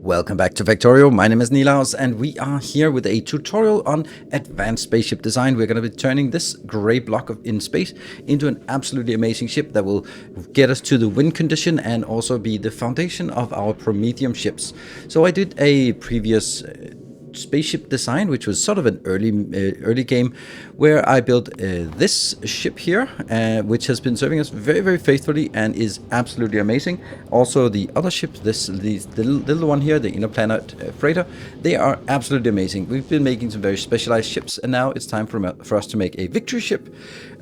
Welcome back to Factorio. My name is Nilaus and we are here with a tutorial on advanced spaceship design. We're going to be turning this gray block in space into an absolutely amazing ship that will get us to the win condition and also be the foundation of our Prometheum ships. So I did a previous spaceship design, which was sort of an early game, where I built this ship here, which has been serving us very faithfully and is absolutely amazing. Also the other ships, the little one here, the interplanet freighter, they are absolutely amazing. We've been making some very specialized ships and now it's time for us to make a victory ship.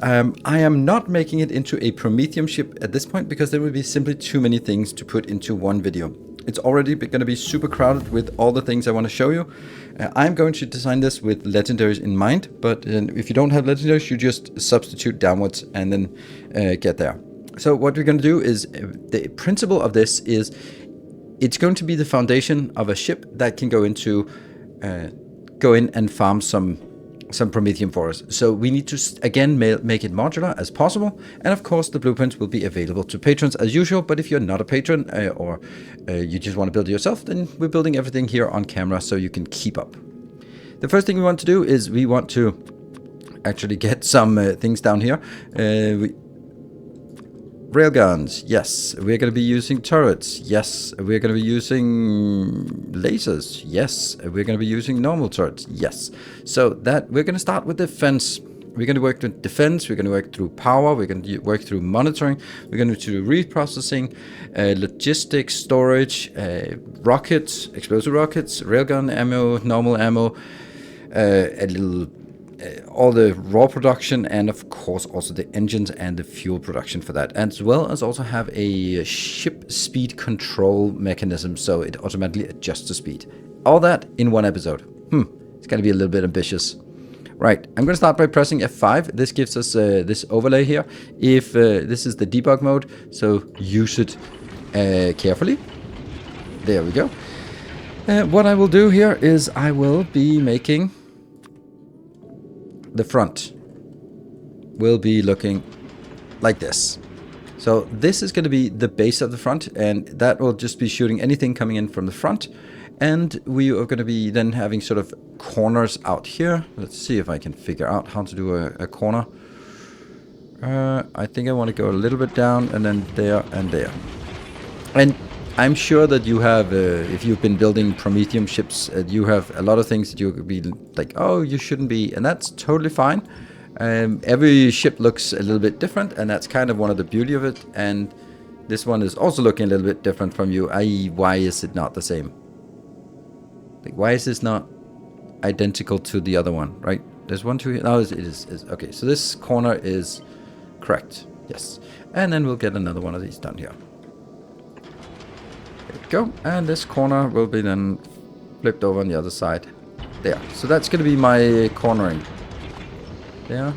I am not making it into a Prometheum ship at this point because there would be simply too many things to put into one video. It's already going to be super crowded with all the things I want to show you. I'm going to design this with legendaries in mind, but if you don't have legendaries, you just substitute downwards and then get there. So what we're going to do is, the principle of this is, it's going to be the foundation of a ship that can go in and farm some Prometheum for us. So we need to again make it modular as possible, and of course the blueprints will be available to patrons as usual. But if you're not a patron or you just want to build it yourself, then we're building everything here on camera so you can keep up. The first thing we want to do is we want to actually get some things down here. Railguns, yes. We're going to be using turrets, yes. We're going to be using lasers, yes. We're going to be using normal turrets, yes. So that we're going to start with defense. We're going to work with defense, we're going to work through power, we're going to work through monitoring, we're going to do reprocessing, logistics, storage, rockets, explosive rockets, railgun ammo, normal ammo, all the raw production, and of course also the engines and the fuel production for that, as well as also have a ship speed control mechanism so it automatically adjusts the speed. All that in one episode. It's going to be a little bit ambitious. Right, I'm going to start by pressing F5. This gives us this overlay here. If this is the debug mode, so use it carefully. There we go. What I will do here is I will be making the front will be looking like this. So this is going to be the base of the front, and that will just be shooting anything coming in from the front. And we are going to be then having sort of corners out here. Let's see if I can figure out how to do a corner. I think I want to go a little bit down and then there and there. And I'm sure that you have, if you've been building Prometheum ships, you have a lot of things that you could be like, oh, you shouldn't be, and that's totally fine. Every ship looks a little bit different, and that's kind of one of the beauty of it. And this one is also looking a little bit different from you, i.e. why is it not the same? Like, why is this not identical to the other one, right? There's one, two here. No, it is. Okay, so this corner is correct. Yes. And then we'll get another one of these done here. There we go. And this corner will be then flipped over on the other side. There. So that's going to be my cornering. There.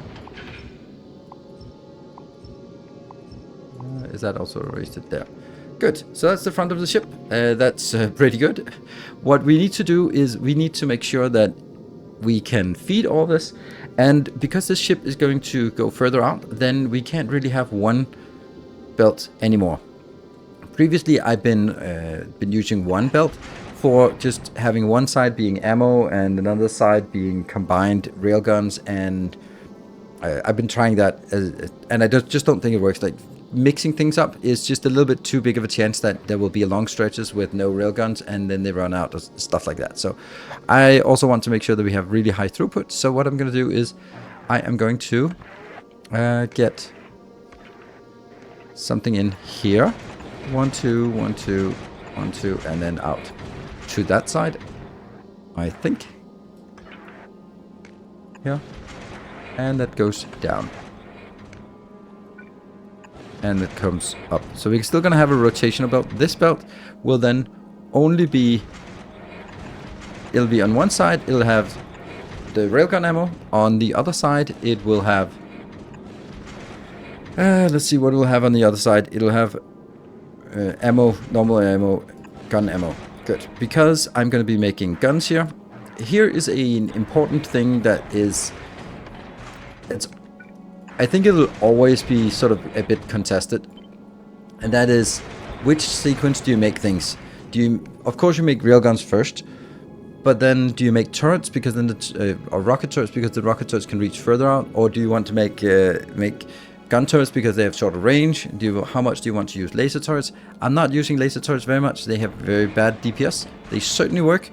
Is that also erased it there? Good. So that's the front of the ship. That's pretty good. What we need to do is we need to make sure that we can feed all this. And because this ship is going to go further out, then we can't really have one belt anymore. Previously, I've been using one belt for just having one side being ammo and another side being combined railguns, and I've been trying that, and I just don't think it works. Like, mixing things up is just a little bit too big of a chance that there will be long stretches with no railguns and then they run out of stuff like that. So I also want to make sure that we have really high throughput. So what I'm going to do is I am going to get something in here. 1, 2, 1, 2, 1, 2, and then out to that side, I think. Yeah. And that goes down. And it comes up. So we're still going to have a rotational belt. This belt will then only be... It'll be on one side, it'll have the railgun ammo. On the other side, it will have... let's see what it will have on the other side. It'll have ammo, normal ammo, gun ammo. Good. Because I'm going to be making guns here. Here is an important thing that is... I think it'll always be sort of a bit contested, and that is, which sequence do you make things? Of course you make railguns first, but then do you make turrets because then or rocket turrets because the rocket turrets can reach further out, or do you want to make gun turrets because they have shorter range? How much do you want to use laser turrets? I'm not using laser turrets very much. They have very bad DPS. They certainly work,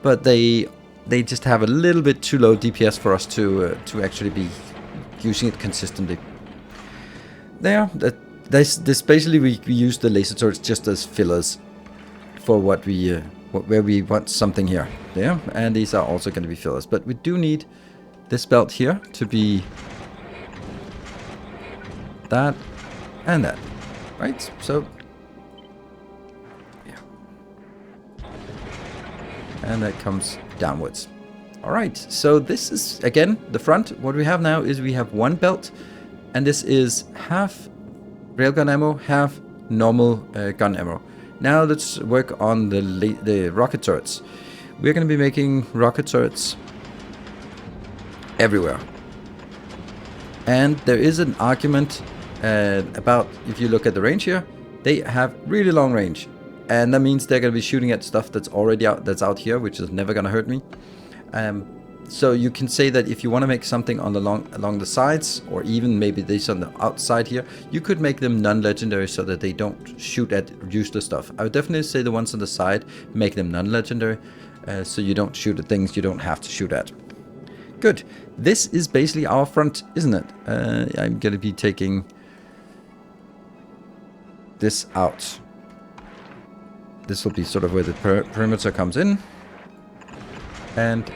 but they just have a little bit too low DPS for us to actually be using it consistently. There, this basically we use the laser turrets just as fillers for what we where we want something here. There, and these are also going to be fillers, but we do need this belt here to be that and that, right? So yeah, and that comes downwards. All right, so this is again the front. What we have now is we have one belt, and this is half railgun ammo, half normal gun ammo. Now let's work on the rocket turrets. We're going to be making rocket turrets everywhere, and there is an argument about, if you look at the range here, they have really long range, and that means they're going to be shooting at stuff that's already out here, which is never going to hurt me. So you can say that if you want to make something on along the sides, or even maybe this on the outside here, you could make them non-legendary so that they don't shoot at useless stuff. I would definitely say the ones on the side, make them non-legendary, so you don't shoot at things you don't have to shoot at. Good. This is basically our front, isn't it? I'm going to be taking this out. This will be sort of where the perimeter comes in. And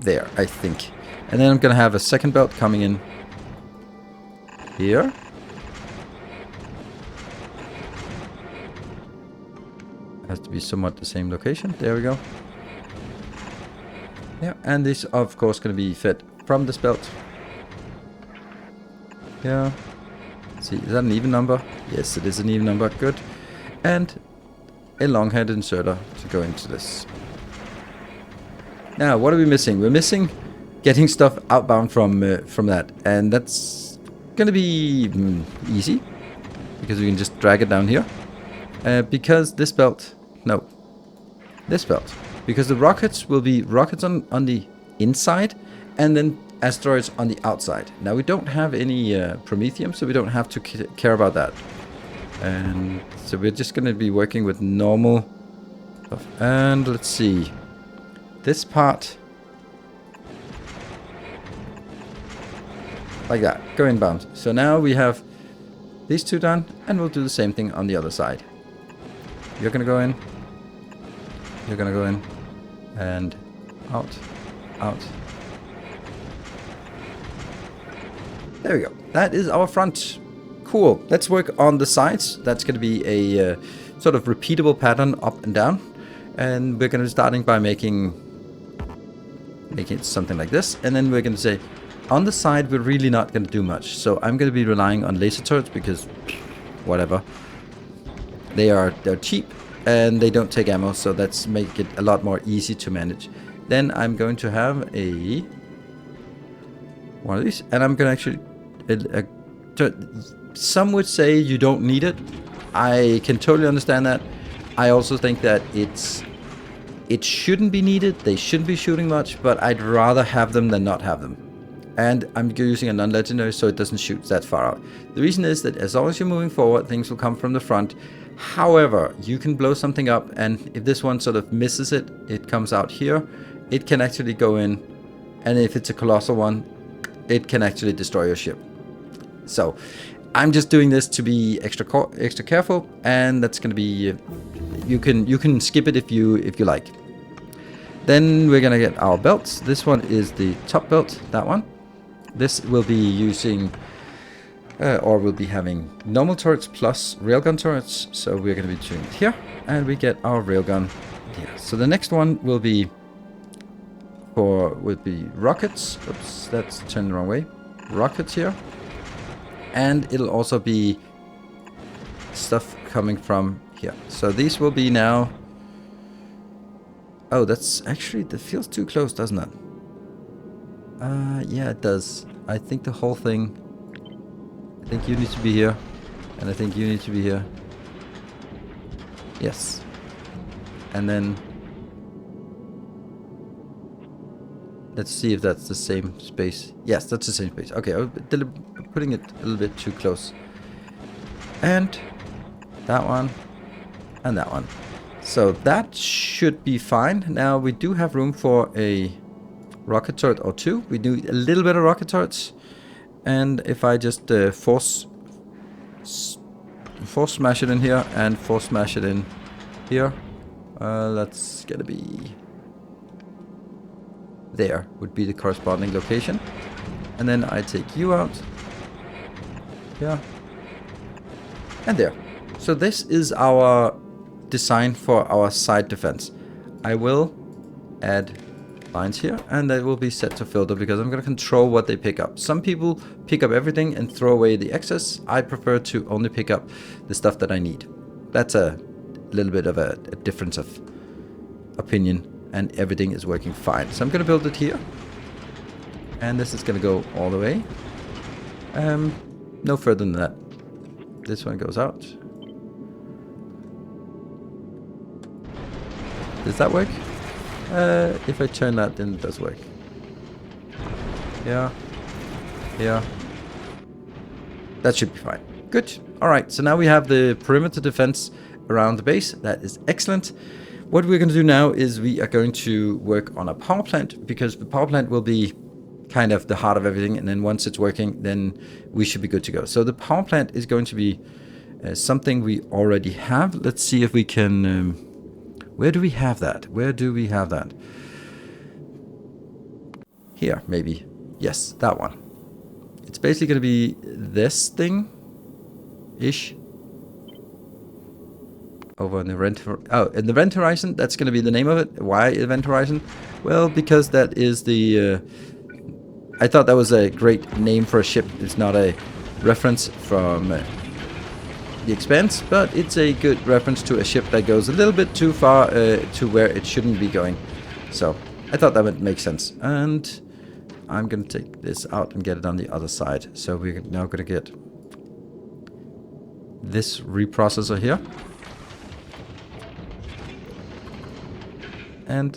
there, I think. And then I'm going to have a second belt coming in here. It has to be somewhat the same location. There we go. Yeah, and this, of course, going to be fed from this belt. Yeah. See, is that an even number? Yes, it is an even number. Good. And a long head inserter to go into this. Now, what are we missing? We're missing getting stuff outbound from that, and that's gonna be easy because we can just drag it down here. Because this belt, because the rockets will be rockets on the inside, and then asteroids on the outside. Now we don't have any promethium, so we don't have to care about that, and so we're just gonna be working with normal stuff. And let's see. This part, like that, go inbound. So now we have these two done, and we'll do the same thing on the other side. You're gonna go in, you're gonna go in, and out, out. There we go. That is our front. Cool. Let's work on the sides. That's gonna be a sort of repeatable pattern up and down, and we're gonna be starting by making it something like this, and then we're going to say on the side we're really not going to do much. So I'm going to be relying on laser turrets because whatever, they're cheap and they don't take ammo, so that's make it a lot more easy to manage. Then I'm going to have one of these, and I'm going to actually some would say you don't need it. I can totally understand that. I also think that it shouldn't be needed. They shouldn't be shooting much, but I'd rather have them than not have them. And I'm using a non-legendary so it doesn't shoot that far out. The reason is that as long as you're moving forward, things will come from the front. However, you can blow something up, and if this one sort of misses it, it comes out here. It can actually go in, and if it's a colossal one, it can actually destroy your ship. So I'm just doing this to be extra careful, and that's going to be you can skip it if you like. Then we're gonna get our belts. This one is the top belt, that one. This will be using or we'll be having normal turrets plus railgun turrets. So we're gonna be doing it here, and we get our railgun here. So the next one will be rockets. Oops, that's turned the wrong way. Rockets here, and it'll also be stuff coming from here. So these will be now. Oh, that's actually, that feels too close, doesn't it? Yeah, it does. I think the whole thing. I think you need to be here, and I think you need to be here. Yes. And then let's see if that's the same space. Yes, that's the same space. Okay, I'm putting it a little bit too close. And that one. And that one. So that should be fine. Now we do have room for a rocket turret or two. We do a little bit of rocket turrets. And if I just force smash it in here and force smash it in here. That's gonna be... there would be the corresponding location. And then I take you out. Yeah. And there. So this is our design for our side defense. I will add lines here, and they will be set to filter because I'm going to control what they pick up. Some people pick up everything and throw away the excess. I prefer to only pick up the stuff that I need. That's a little bit of a difference of opinion, and everything is working fine. So I'm going to build it here, and this is going to go all the way. No further than that. This one goes out. Does that work? If I turn that, then it does work. Yeah. Yeah. That should be fine. Good. Alright, so now we have the perimeter defense around the base. That is excellent. What we're going to do now is we are going to work on a power plant, because the power plant will be kind of the heart of everything, and then once it's working, then we should be good to go. So the power plant is going to be something we already have. Let's see if we can... where do we have that? Where do we have that? Here, maybe. Yes, that one. It's basically going to be this thing-ish. Over in the in the Event Horizon, that's going to be the name of it. Why Event Horizon? Well, because that is the... I thought that was a great name for a ship. It's not a reference from The Expanse, but it's a good reference to a ship that goes a little bit too far to where it shouldn't be going. So I thought that would make sense. And I'm going to take this out and get it on the other side. So we're now going to get this reprocessor here. And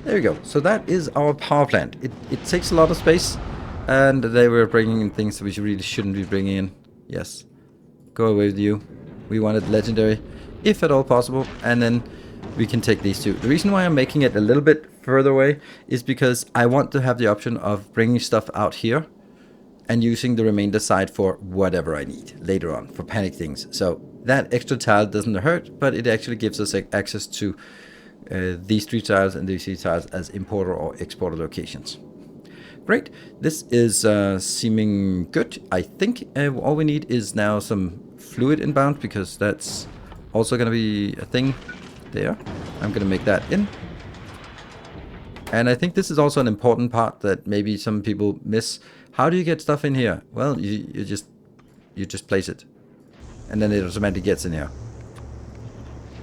there we go. So that is our power plant. It takes a lot of space, and they were bringing in things that we really shouldn't be bringing in. Yes. Go away with you. We wanted legendary, if at all possible, and then we can take these two. The reason why I'm making it a little bit further away is because I want to have the option of bringing stuff out here and using the remainder side for whatever I need later on, for panic things. So that extra tile doesn't hurt, but it actually gives us access to these three tiles and these three tiles as importer or exporter locations. Great. This is seeming good. I think all we need is now some fluid inbound, because that's also going to be a thing there. I'm going to make that in. And I think this is also an important part that maybe some people miss. How do you get stuff in here? Well, you just place it, and then it automatically gets in here.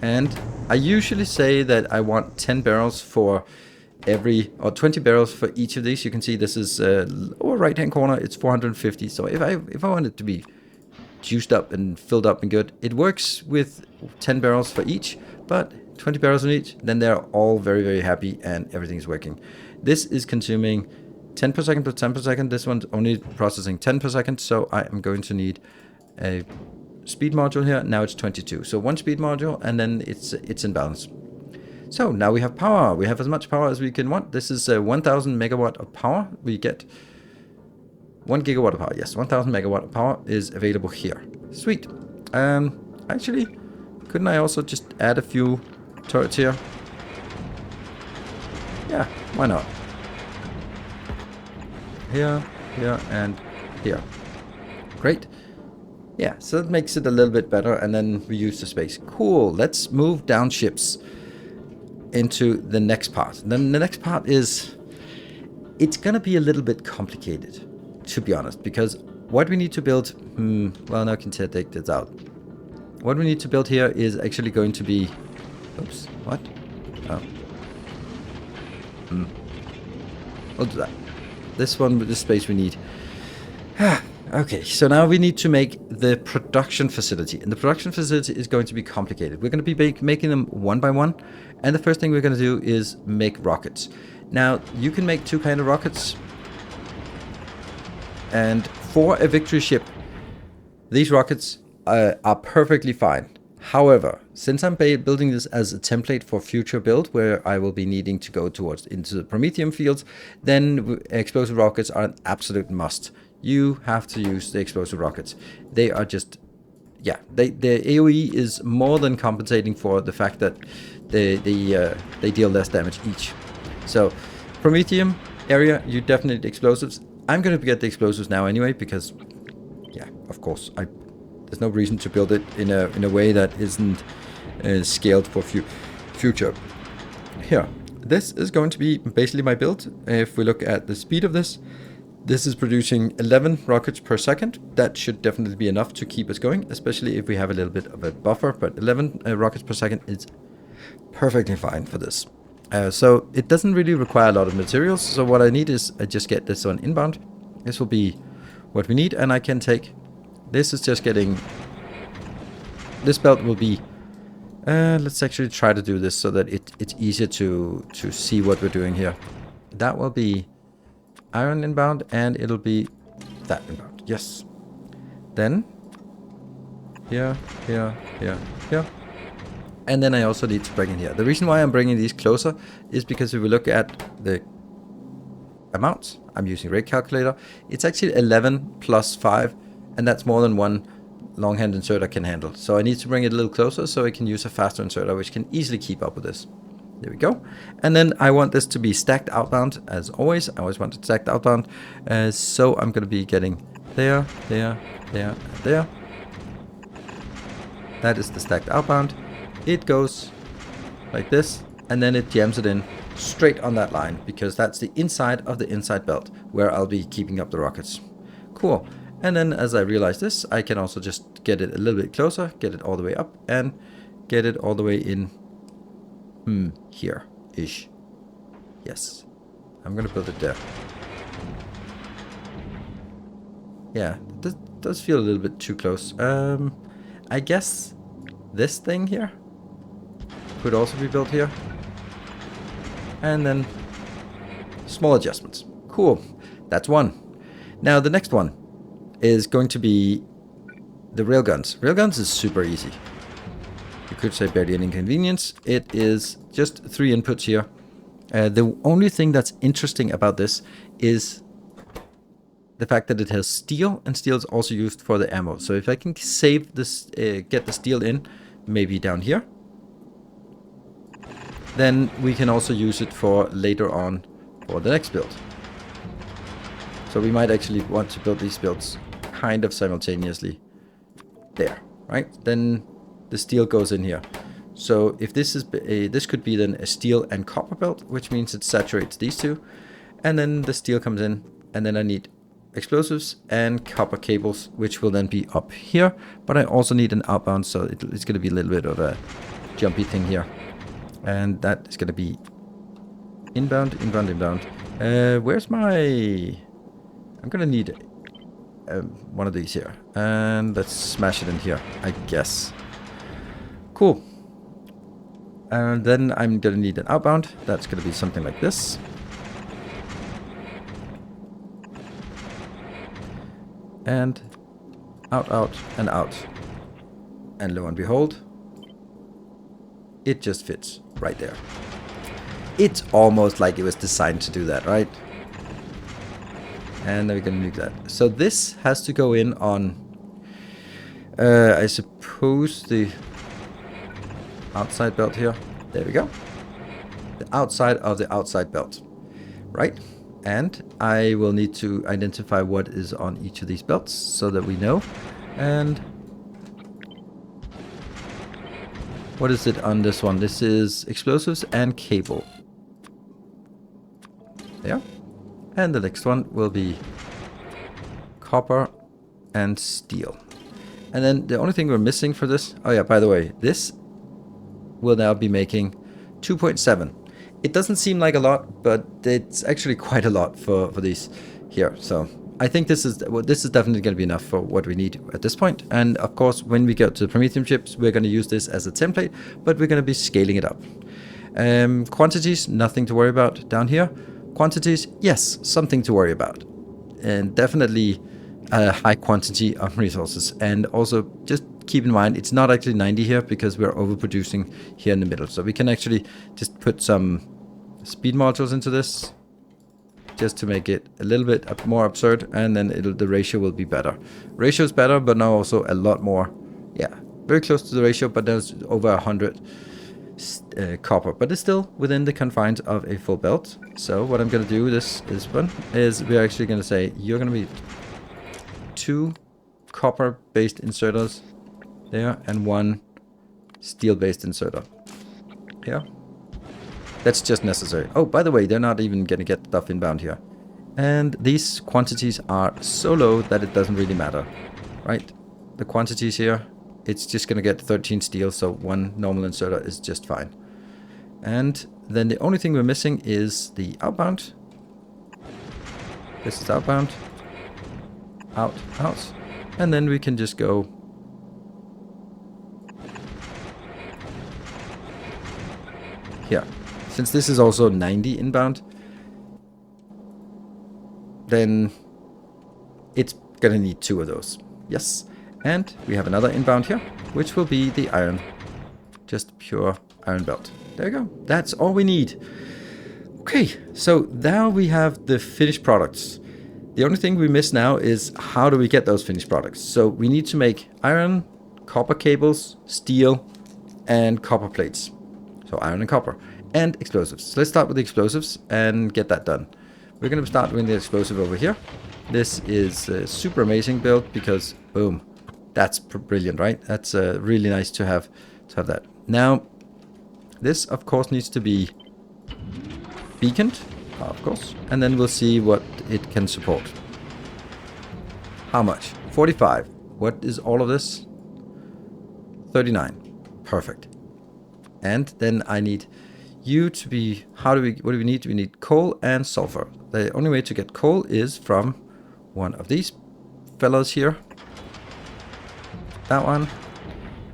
And I usually say that I want 10 barrels for every, or 20 barrels for each of these. You can see this is lower right hand corner, it's 450. So if I want it to be juiced up and filled up and good, it works with 10 barrels for each, but 20 barrels in each, then they're all very, very happy and everything's working. This is consuming 10 per second plus 10 per second. This one's only processing 10 per second, so I am going to need a speed module here. Now it's 22, so one speed module, and then it's in balance. So now we have power. We have as much power as we can want. This is 1000 megawatt of power. We get 1 gigawatt of power. Yes, 1000 megawatt of power is available here. Sweet. Actually, couldn't I also just add a few turrets here? Yeah, why not? Here, here, and here. Great. Yeah, so that makes it a little bit better, and then we use the space. Cool. Let's move down ships into the next part. Then the next part is, it's gonna be a little bit complicated, to be honest, because what we need to build, well, now I can take this out. What we need to build here is actually going to be, oops, what? Oh. We'll do that. This one with the space we need. Okay, so now we need to make the production facility. And the production facility is going to be complicated. We're going to be making them one by one. And the first thing we're going to do is make rockets. Now, you can make two kind of rockets. And for a victory ship, these rockets are perfectly fine. However, since I'm building this as a template for future build, where I will be needing to go into the Prometheum fields, then explosive rockets are an absolute must. You have to use the explosive rockets. They are just, yeah, the AoE is more than compensating for the fact that they deal less damage each. So, Prometheum area, you definitely need explosives. I'm going to get the explosives now anyway, because, yeah, of course, there's no reason to build it in a way that isn't scaled for future. Here, this is going to be basically my build. If we look at the speed of this, this is producing 11 rockets per second. That should definitely be enough to keep us going, especially if we have a little bit of a buffer, but 11 rockets per second is perfectly fine for this. So it doesn't really require a lot of materials, so what I need is I just get this on inbound. This will be what we need, and I can take... This is just getting... This belt will be... let's actually try to do this so that it's easier to see what we're doing here. That will be iron inbound, and it'll be that inbound. Yes. Then... Here, here, here, here. And then I also need to bring in here. The reason why I'm bringing these closer is because if we look at the amounts, I'm using rate calculator, it's actually 11 plus 5, and that's more than one long-hand inserter can handle. So I need to bring it a little closer so I can use a faster inserter, which can easily keep up with this. There we go. And then I want this to be stacked outbound, as always. I always want it stacked outbound. So I'm going to be getting there, there, there, there. That is the stacked outbound. It goes like this, and then it jams it in straight on that line, because that's the inside of the inside belt where I'll be keeping up the rockets. Cool. And then as I realize this, I can also just get it a little bit closer, get it all the way up, and get it all the way in here-ish. Yes. I'm gonna build it there. Yeah, this does feel a little bit too close. I guess this thing here could also be built here. And then small adjustments. Cool. That's one. Now the next one is going to be the railguns. Railguns is super easy. You could say barely an inconvenience. It is just 3 inputs here. The only thing that's interesting about this is the fact that it has steel, and steel is also used for the ammo. So if I can save this, get the steel in, maybe down here, then we can also use it for later on for the next build. So we might actually want to build these builds kind of simultaneously. There, right? Then the steel goes in here. So if this is this could be then a steel and copper belt, which means it saturates these two. And then the steel comes in, and then I need explosives and copper cables, which will then be up here. But I also need an outbound, so it's going to be a little bit of a jumpy thing here. And that is going to be inbound, inbound, inbound. Where's my... I'm going to need one of these here. And let's smash it in here, I guess. Cool. And then I'm going to need an outbound. That's going to be something like this. And out, out, and out. And lo and behold, it just fits right there. It's almost like it was designed to do that, right? And then we're gonna nuke that. So this has to go in on, I suppose, the outside belt here. There we go. The outside of the outside belt, right? And I will need to identify what is on each of these belts so that we know. And what is it on this one? This is explosives and cable. There. And the next one will be copper and steel. And then the only thing we're missing for this... Oh yeah, by the way, this will now be making 2.7. It doesn't seem like a lot, but it's actually quite a lot for these here. So I think this is definitely going to be enough for what we need at this point. And of course, when we go to the Prometheum ships, we're going to use this as a template, but we're going to be scaling it up. Quantities, nothing to worry about down here. Quantities, yes, something to worry about. And definitely a high quantity of resources. And also just keep in mind, it's not actually 90 here because we're overproducing here in the middle. So we can actually just put some speed modules into this, just to make it a little bit more absurd, and then the ratio will be better. Ratio is better, but now also a lot more, yeah, very close to the ratio, but there's over 100 copper, but it's still within the confines of a full belt. So what I'm going to do is we're actually going to say you're going to be 2 copper-based inserters there and 1 steel-based inserter here. That's just necessary. Oh, by the way, they're not even going to get stuff inbound here. And these quantities are so low that it doesn't really matter, right? The quantities here, it's just going to get 13 steel, so 1 normal inserter is just fine. And then the only thing we're missing is the outbound. This is outbound. Out, out. And then we can just go here. Since this is also 90 inbound, then it's gonna need 2 of those. Yes. And we have another inbound here, which will be the iron. Just pure iron belt. There you go. That's all we need. Okay, so now we have the finished products. The only thing we miss now is how do we get those finished products? So we need to make iron, copper cables, steel, and copper plates. So iron and copper. And explosives. So let's start with the explosives and get that done. We're going to start with the explosive over here. This is a super amazing build because, boom, that's brilliant, right? That's really nice to have that. Now, this, of course, needs to be beaconed, of course, and then we'll see what it can support. How much? 45. What is all of this? 39. Perfect. And then I need you to be, what do we need? We need coal and sulfur. The only way to get coal is from one of these fellows here. That one.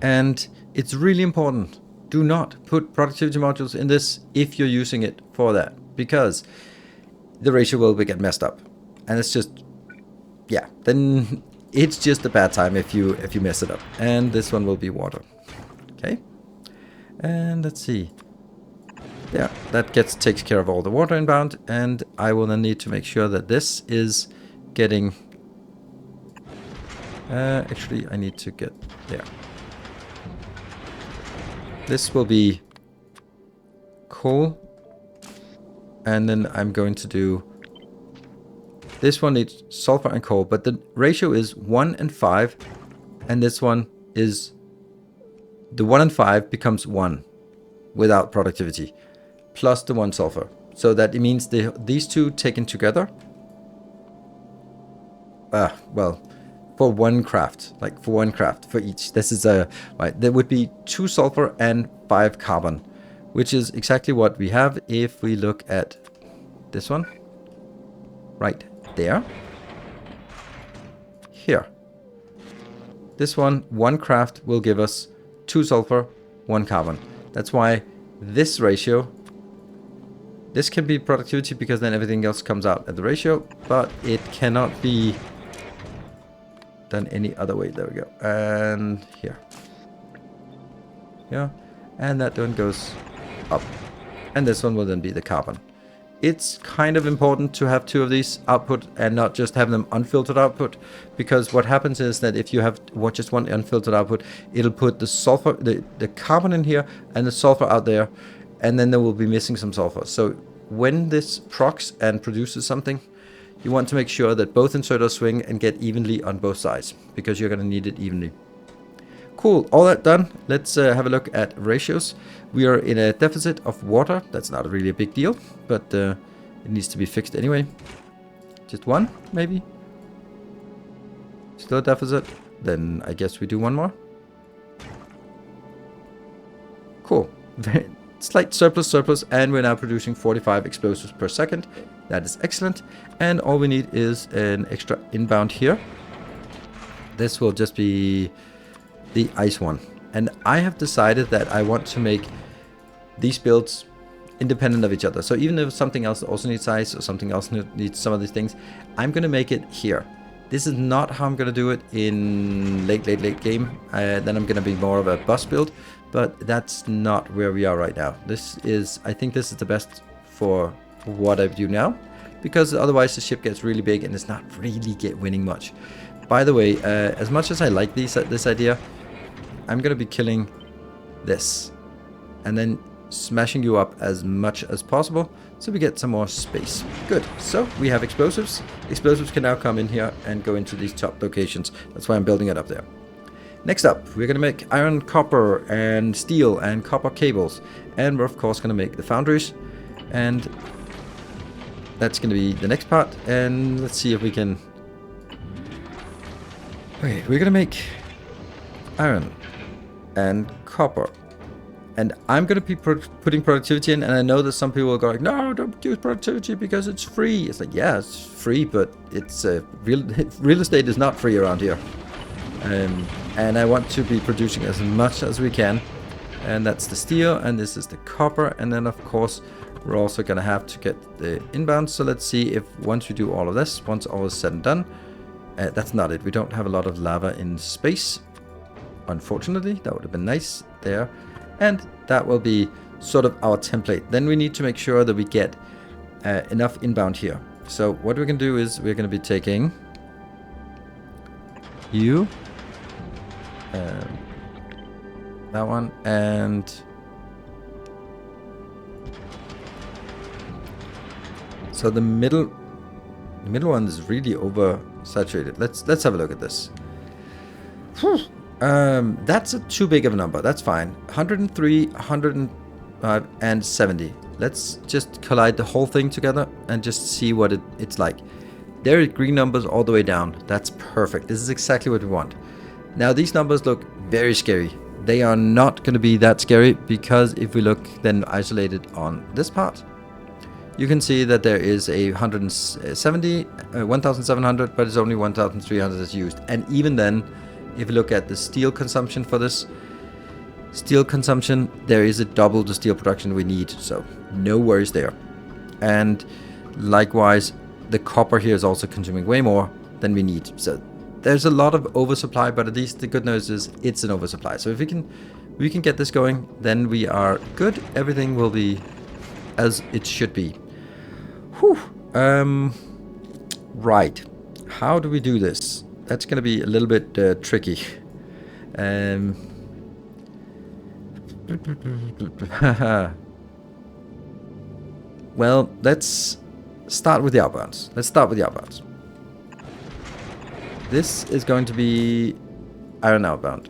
And it's really important. Do not put productivity modules in this if you're using it for that, because the ratio will get messed up. And it's just, yeah, then it's just a bad time if you mess it up. And this one will be water. Okay. And let's see. Yeah, that takes care of all the water inbound, and I will then need to make sure that this is getting... actually, I need to get there. This will be coal, and then I'm going to do... This one needs sulfur and coal, but the ratio is 1 and 5, and this one is... The 1 and 5 becomes 1 without productivity, plus the 1 sulfur. So that it means these two taken together, well, for 1 craft, like for 1 craft for each. This is right, there would be 2 sulfur and 5 carbon, which is exactly what we have if we look at this one right there. Here. This one, 1 craft will give us 2 sulfur, 1 carbon. That's why this ratio, this can be productivity because then everything else comes out at the ratio, but it cannot be done any other way. There we go. And here. Yeah. And that one goes up. And this one will then be the carbon. It's kind of important to have 2 of these output and not just have them unfiltered output, because what happens is that if you have just 1 unfiltered output, it'll put the sulfur, the carbon in here and the sulfur out there, and then there will be missing some sulfur. So when this procs and produces something, you want to make sure that both inserters swing and get evenly on both sides, because you're going to need it evenly. Cool, all that done. Let's have a look at ratios. We are in a deficit of water. That's not really a big deal, but it needs to be fixed anyway. Just 1, maybe. Still a deficit. Then I guess we do 1 more. Cool. slight surplus, and we're now producing 45 explosives per second. That is excellent. And all we need is an extra inbound here. This will just be the ice one. And I have decided that I want to make these builds independent of each other. So even if something else also needs ice or something else needs some of these things, I'm going to make it here. This is not how I'm going to do it in late game. Then I'm going to be more of a bus build, but that's not where we are right now. I think this is the best for what I do now, because otherwise the ship gets really big and it's not really winning much. By the way, as much as I like this idea, I'm going to be killing this and then smashing you up as much as possible so we get some more space. Good. So we have explosives. Explosives can now come in here and go into these top locations. That's why I'm building it up there. Next up, we're going to make iron, copper, and steel, and copper cables. And we're of course going to make the foundries. And that's going to be the next part. And let's see if we can... Okay, we're going to make iron and copper. And I'm going to be putting productivity in, and I know that some people will go like, no, don't use productivity because it's free. It's like, yeah, it's free, but it's real estate is not free around here. And I want to be producing as much as we can. And that's the steel, and this is the copper. And then, of course, we're also going to have to get the inbound. So let's see if once we do all of this, once all is said and done, that's not it. We don't have a lot of lava in space. Unfortunately, that would have been nice there. And that will be sort of our template. Then we need to make sure that we get enough inbound here. So what we're going to do is we're going to be taking you, that one, and so the middle one is really oversaturated. Let's have a look at this. That's too big of a number. That's fine. 103, 105, and 70. Let's just collide the whole thing together and just see what it's like. There are green numbers all the way down. That's perfect. This is exactly what we want. Now these numbers look very scary. They are not going to be that scary, because if we look then isolated on this part, you can see that there is a 170, 1,700, but it's only 1,300 that's used. And even then, if you look at the steel consumption for this, steel consumption, there is a double the steel production we need. So no worries there. And likewise, the copper here is also consuming way more than we need. So there's a lot of oversupply, but at least the good news is it's an oversupply. So if we can get this going, then we are good. Everything will be as it should be. Whew. Right. How do we do this? That's going to be a little bit tricky. Well, let's start with the outbounds. This is going to be iron outbound.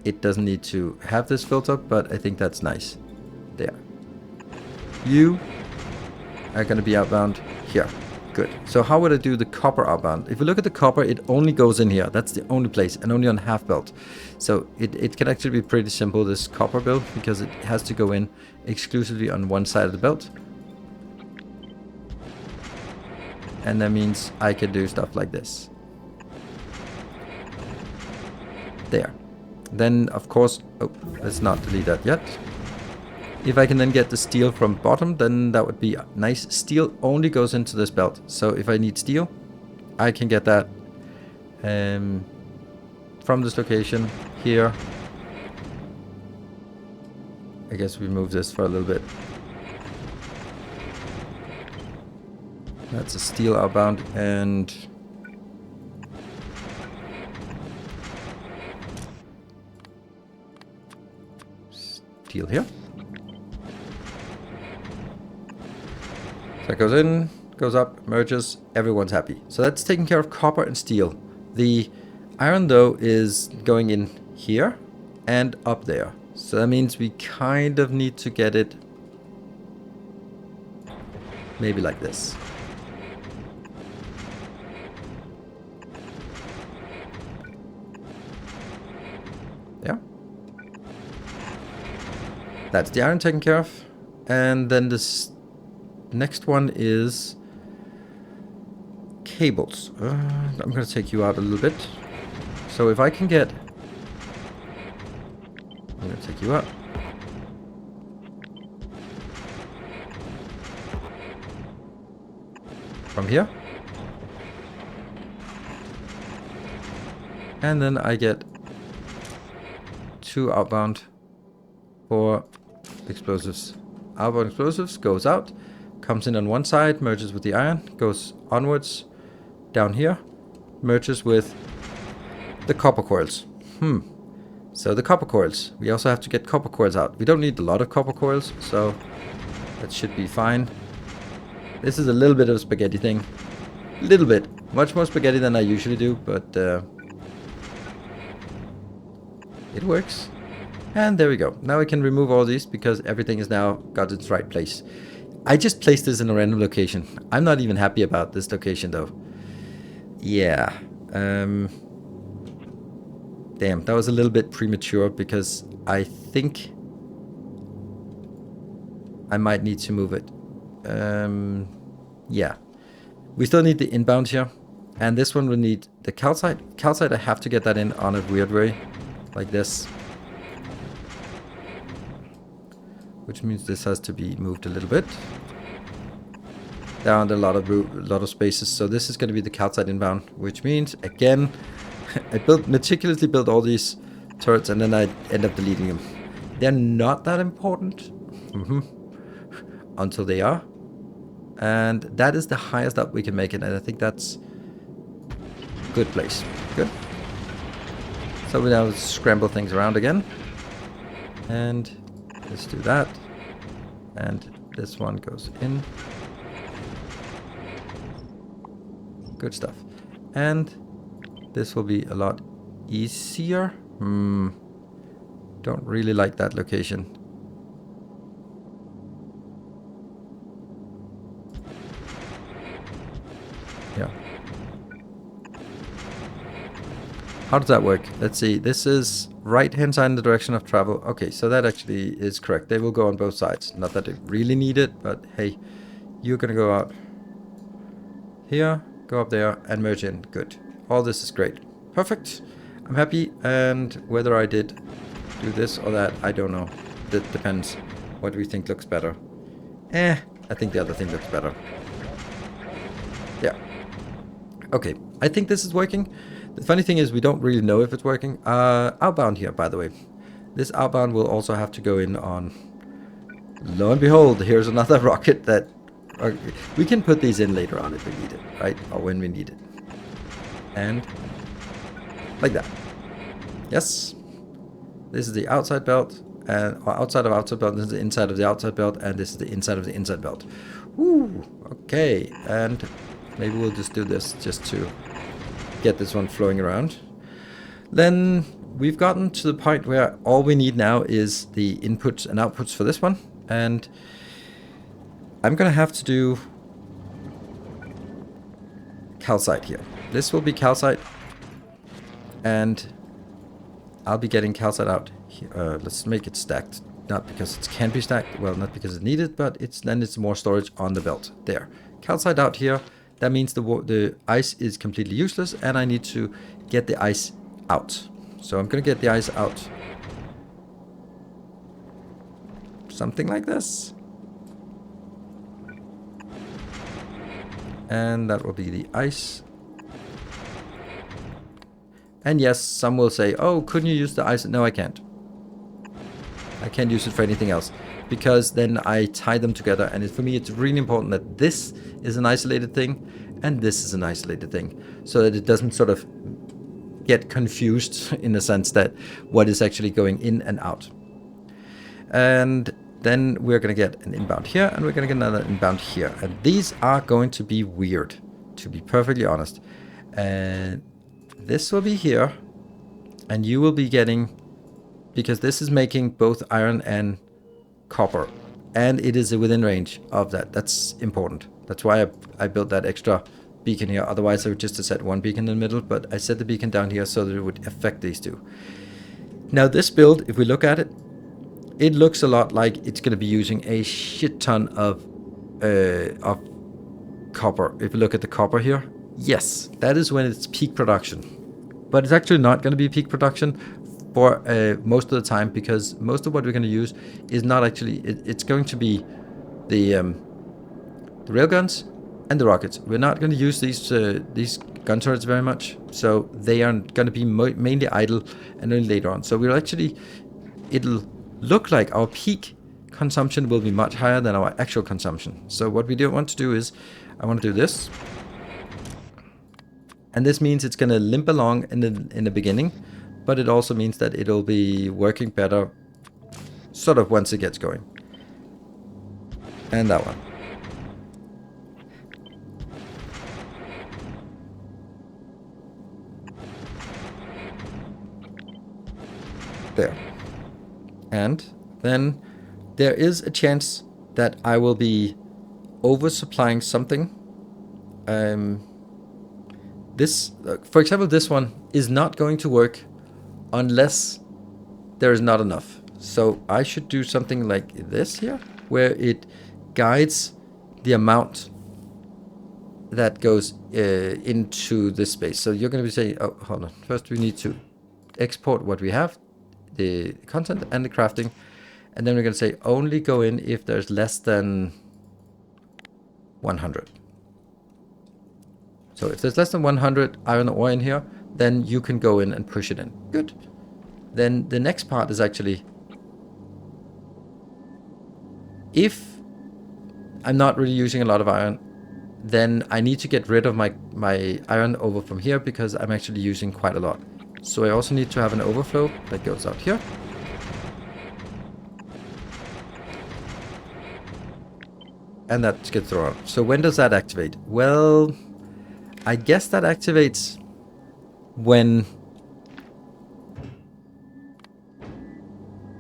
It doesn't need to have this filter, but I think that's nice. There. You are going to be outbound here. Good. So how would I do the copper outbound? If we look at the copper, it only goes in here. That's the only place, and only on half belt. So it can actually be pretty simple, this copper build, because it has to go in exclusively on one side of the belt. And that means I can do stuff like this. There. Then, of course, oh, let's not delete that yet. If I can then get the steel from bottom, then that would be nice. Steel only goes into this belt. So if I need steel, I can get that from this location here. I guess we move this for a little bit. That's a steel outbound, and steel here. So that goes in, goes up, merges, everyone's happy. So that's taking care of copper and steel. The iron, though, is going in here and up there. So that means we kind of need to get it maybe like this. Yeah. That's the iron taken care of. And then this next one is cables. I'm going to take you out a little bit. So if I can get... I'm going to take you out. From here. And then I get 2 outbound for explosives. Outbound explosives goes out, comes in on one side, merges with the iron, goes onwards, down here, merges with the copper coils. So the copper coils. We also have to get copper coils out. We don't need a lot of copper coils, so that should be fine. This is a little bit of a spaghetti thing. Little bit. Much more spaghetti than I usually do, but it works. And there we go. Now we can remove all these because everything is now got its right place. I just placed this in a random location. I'm not even happy about this location though. Yeah. Damn, that was a little bit premature because I think I might need to move it. Yeah. We still need the inbound here. And this one will need the calcite. Calcite, I have to get that in on a weird way. Like this. Which means this has to be moved a little bit. Down a lot of spaces. So this is going to be the calcite inbound. Which means, again, I meticulously built all these turrets and then I end up deleting them. They're not that important. Until they are. And that is the highest up we can make it. And I think that's a good place. Good. So we now scramble things around again. And let's do that. And this one goes in. Good stuff. And this will be a lot easier. Don't really like that location. Yeah. How does that work? Let's see. This is right hand side in the direction of travel. Okay, so that actually is correct. They will go on both sides. Not that they really need it, but hey, you're gonna go out here, go up there, and merge in. Good. All this is great. Perfect. I'm happy. And whether I did do this or that, I don't know. That depends. What do we think looks better? I think the other thing looks better. Yeah. Okay, I think this is working. The funny thing is we don't really know if it's working. Outbound here, by the way. This outbound will also have to go in on... Lo and behold, here's another rocket that... we can put these in later on if we need it, right? Or when we need it. And... like that. Yes. This is the outside belt. Or outside of outside belt. This is the inside of the outside belt. And this is the inside of the inside belt. Woo! Okay, and... maybe we'll just do this just to get this one flowing around. Then we've gotten to the point where all we need now is the inputs and outputs for this one. And I'm going to have to do calcite here. This will be calcite. And I'll be getting calcite out here. Let's make it stacked. Not because it can be stacked. Well, not because it's needed, but then it's more storage on the belt. There. Calcite out here. That means the ice is completely useless and I need to get the ice out. So I'm going to get the ice out. Something like this. And that will be the ice. And yes, some will say, oh, couldn't you use the ice? No, I can't. I can't use it for anything else. Because then I tie them together, and for me it's really important that this is an isolated thing and this is an isolated thing, so that it doesn't sort of get confused in the sense that what is actually going in and out. And then we're going to get an inbound here, and we're going to get another inbound here, and these are going to be weird, to be perfectly honest. And this will be here, and you will be getting, because this is making both iron and copper, and it is within range of that. That's important. That's why I built that extra beacon here. Otherwise I would just have set one beacon in the middle, but I set the beacon down here so that it would affect these two. Now this build, if we look at it, it looks a lot like it's going to be using a shit ton of copper. If you look at the copper here, yes, that is when it's peak production. But it's actually not going to be peak production for most of the time, because most of what we're going to use is not actually, it's going to be the railguns and the rockets. We're not going to use these gun turrets very much, so they are going to be mainly idle and only later on. So we'll actually, it'll look like our peak consumption will be much higher than our actual consumption. So what we do want to do is, I want to do this, and this means it's going to limp along in the beginning, but it also means that it'll be working better sort of once it gets going. And that one. There. And then there is a chance that I will be oversupplying something. This, for example, this one is not going to work unless there is not enough. So I should do something like this here, where it guides the amount that goes into this space. So you're going to be saying, oh, hold on. First we need to export what we have, the content and the crafting. And then we're going to say only go in if there's less than 100. So if there's less than 100 iron ore in here, then you can go in and push it in. Good. Then the next part is actually, if I'm not really using a lot of iron, then I need to get rid of my iron over from here, because I'm actually using quite a lot. So I also need to have an overflow that goes out here. And that gets thrown out. So when does that activate? Well, I guess that activates when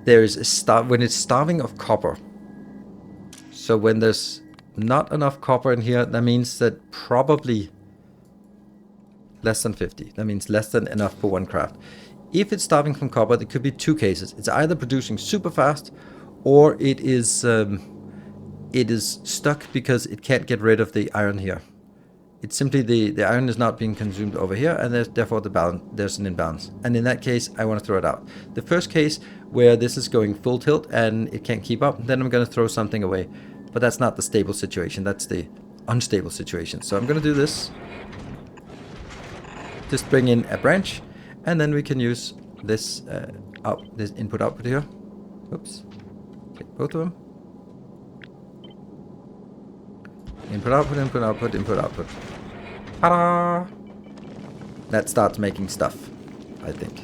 there is when it's starving of copper. So when there's not enough copper in here, that means that probably less than 50. That means less than enough for one craft. If it's starving from copper, there could be two cases. It's either producing super fast, or it is stuck because it can't get rid of the iron here. It's simply the iron is not being consumed over here, and therefore there's an imbalance. And in that case, I want to throw it out. The first case, where this is going full tilt and it can't keep up, then I'm going to throw something away. But that's not the stable situation, that's the unstable situation. So I'm going to do this. Just bring in a branch, and then we can use this this input-output here. Oops. Take both of them. Input, output, input, output, input, output. Ta-da! That starts making stuff, I think.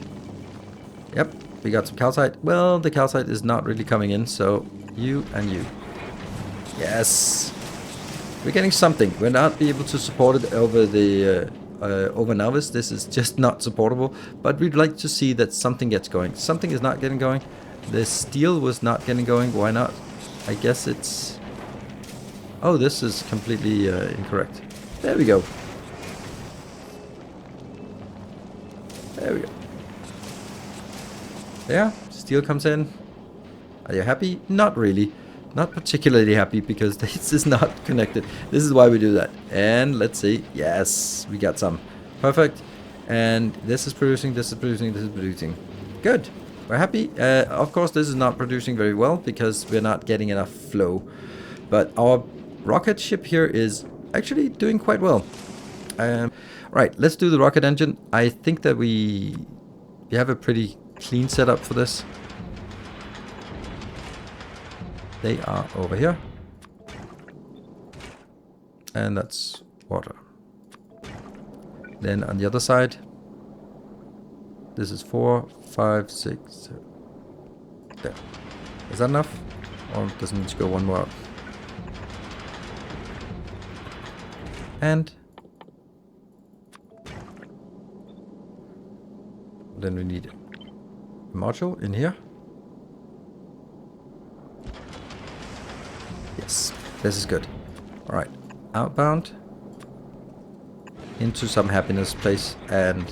Yep, we got some calcite. Well, the calcite is not really coming in, so you and you. Yes! We're getting something. We're not be able to support it over the over Novice. This is just not supportable, but we'd like to see that something gets going. Something is not getting going. The steel was not getting going. Why not? I guess it's... Oh, this is completely incorrect. There we go. There we go. There, steel comes in. Are you happy? Not really. Not particularly happy, because this is not connected. This is why we do that. And let's see. Yes, we got some. Perfect. And this is producing, this is producing, this is producing. Good. We're happy. Of course, this is not producing very well, because we're not getting enough flow. But our rocket ship here is actually doing quite well. Right, let's do the rocket engine. I think that we have a pretty clean setup for this. They are over here. And that's water. Then on the other side, this is 4, 5, 6. There. Is that enough? Or does it need to go one more out? And then we need a module in here. Yes, this is good. All right, outbound into some happiness place. And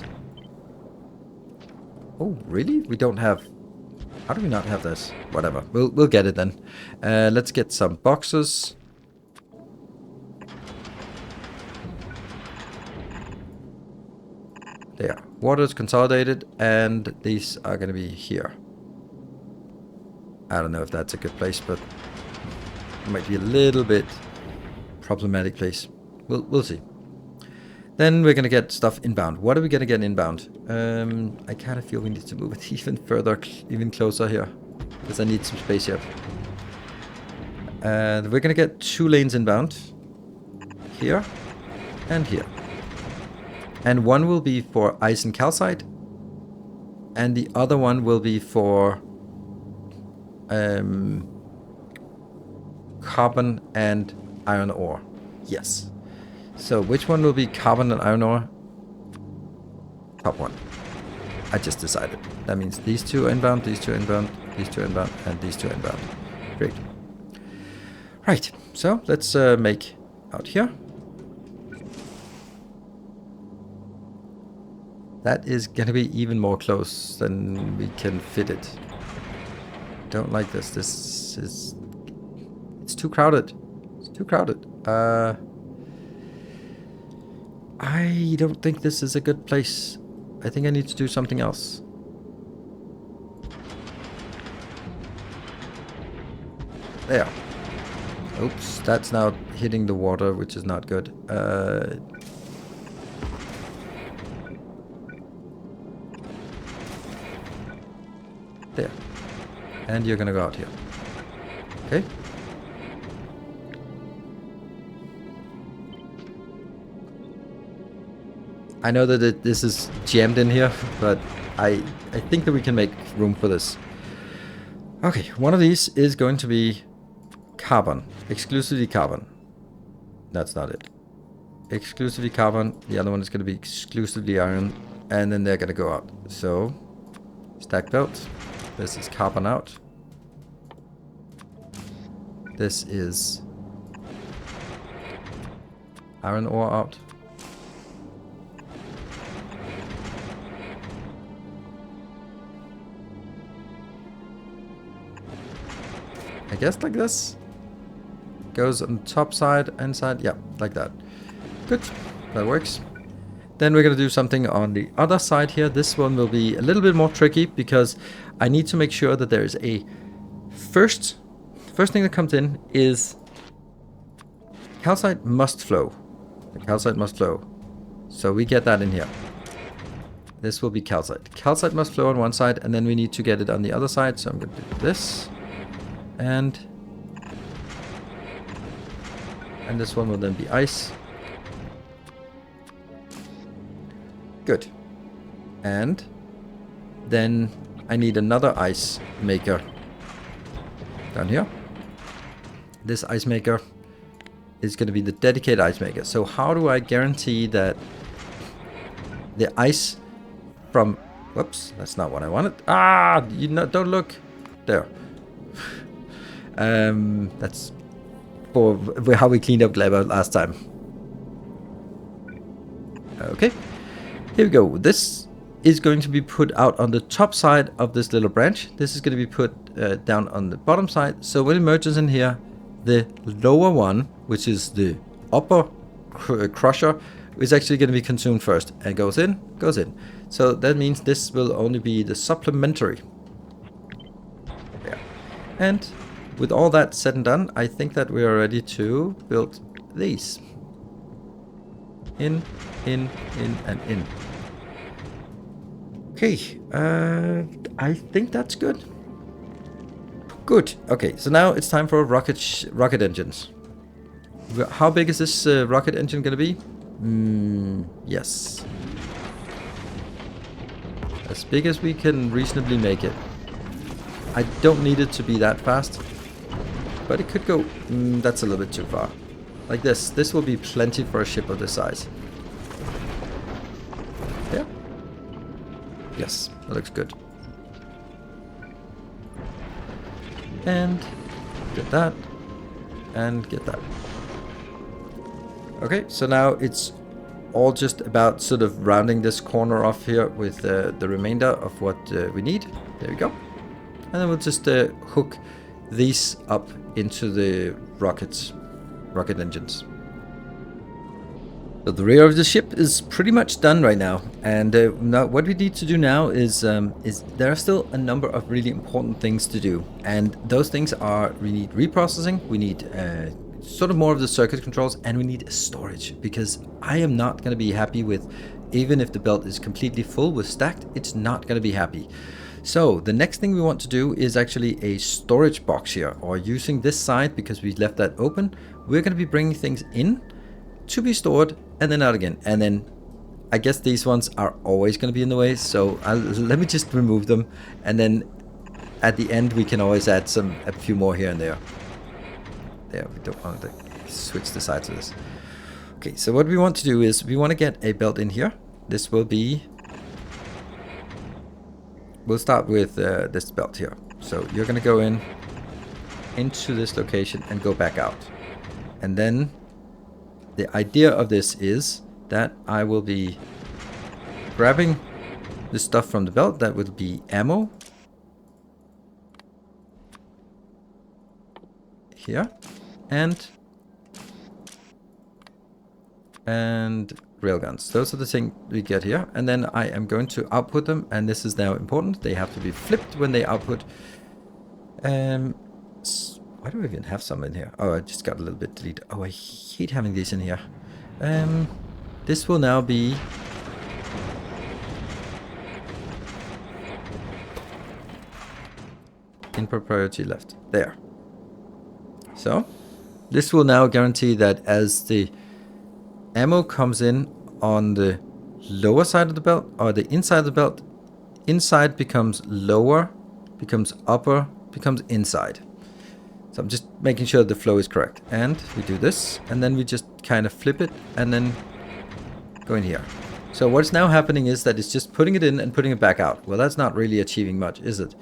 oh, really? We don't have How do we not have this? Whatever. We'll get it then. Let's get some boxes. There. Water is consolidated, and these are going to be here. I don't know if that's a good place, but it might be a little bit problematic place. We'll see. Then we're going to get stuff inbound. What are we going to get inbound? I kind of feel we need to move it even further, even closer here, because I need some space here. We're going to get 2 lanes inbound. Here and here. And one will be for ice and calcite. And the other one will be for carbon and iron ore. Yes. So which one will be carbon and iron ore? Top one. I just decided. That means these 2 inbound, these 2 inbound, these 2 inbound, and these 2 inbound. Great. Right. So let's make out here. That is going to be even more close than we can fit it. Don't like this. This is... It's too crowded. It's too crowded. I don't think this is a good place. I think I need to do something else. There. Oops, that's now hitting the water, which is not good. There. And you're gonna go out here. Okay. I know that this is jammed in here, but I think that we can make room for this. Okay, one of these is going to be carbon. Exclusively carbon. That's not it. Exclusively carbon. The other one is going to be exclusively iron. And then they're going to go out. So, stack belt. This is carbon out. This is iron ore out. I guess like this. Goes on the top side, inside. Yeah, like that. Good. That works. Then we're going to do something on the other side here. This one will be a little bit more tricky because I need to make sure that there is a first thing that comes in is calcite must flow. The calcite must flow. So we get that in here. This will be calcite. Calcite must flow on one side, and then we need to get it on the other side. So I'm going to do this. And this one will then be ice. Good. And then I need another ice maker down here. This ice maker is going to be the dedicated ice maker. So how do I guarantee that the ice from... Whoops, that's not what I wanted. Ah, you know, don't look. There. That's for how we cleaned up Gleba last time. Okay, here we go. This is going to be put out on the top side of this little branch. This is going to be put down on the bottom side. So when it merges in here, the lower one, which is the upper crusher, is actually going to be consumed first and goes in. So that means this will only be the supplementary. Yeah. And with all that said and done, I think that we are ready to build these. In, and in. Okay, I think that's good. Good. Okay, so now it's time for rocket engines. How big is this rocket engine going to be? Yes. As big as we can reasonably make it. I don't need it to be that fast. But it could go... that's a little bit too far. Like this. This will be plenty for a ship of this size. Yeah. Yes, that looks good. And get that. And get that. Okay, so now it's all just about sort of rounding this corner off here with the remainder of what we need. There we go. And then we'll just hook these up into the rocket engines. So the rear of the ship is pretty much done right now, and now what we need to do now is there are still a number of really important things to do, and those things are we need reprocessing, we need sort of more of the circuit controls, and we need storage, because I am not going to be happy with, even if the belt is completely full with stacked, it's not going to be happy. So the next thing we want to do is actually a storage box here, or using this side because we left that open, we're going to be bringing things in to be stored and then out again. And then I guess these ones are always going to be in the way, so let me just remove them, and then at the end we can always add a few more here and there. There, we don't want to switch the sides of this. Okay, so what we want to do is we want to get a belt in here. This will be, we'll start with this belt here. So you're going to go into this location and go back out, and then the idea of this is that I will be grabbing the stuff from the belt. That will be ammo here and railguns. Those are the things we get here, and then I am going to output them, and this is now important. They have to be flipped when they output. Why do I even have some in here? Oh, I just got a little bit deleted. Oh, I hate having these in here. This will now be input priority left. There. So this will now guarantee that as the ammo comes in on the lower side of the belt, or the inside of the belt, inside becomes lower, becomes upper, becomes inside. So I'm just making sure the flow is correct. And we do this, and then we just kind of flip it, and then go in here. So what's now happening is that it's just putting it in and putting it back out. Well, that's not really achieving much, is it?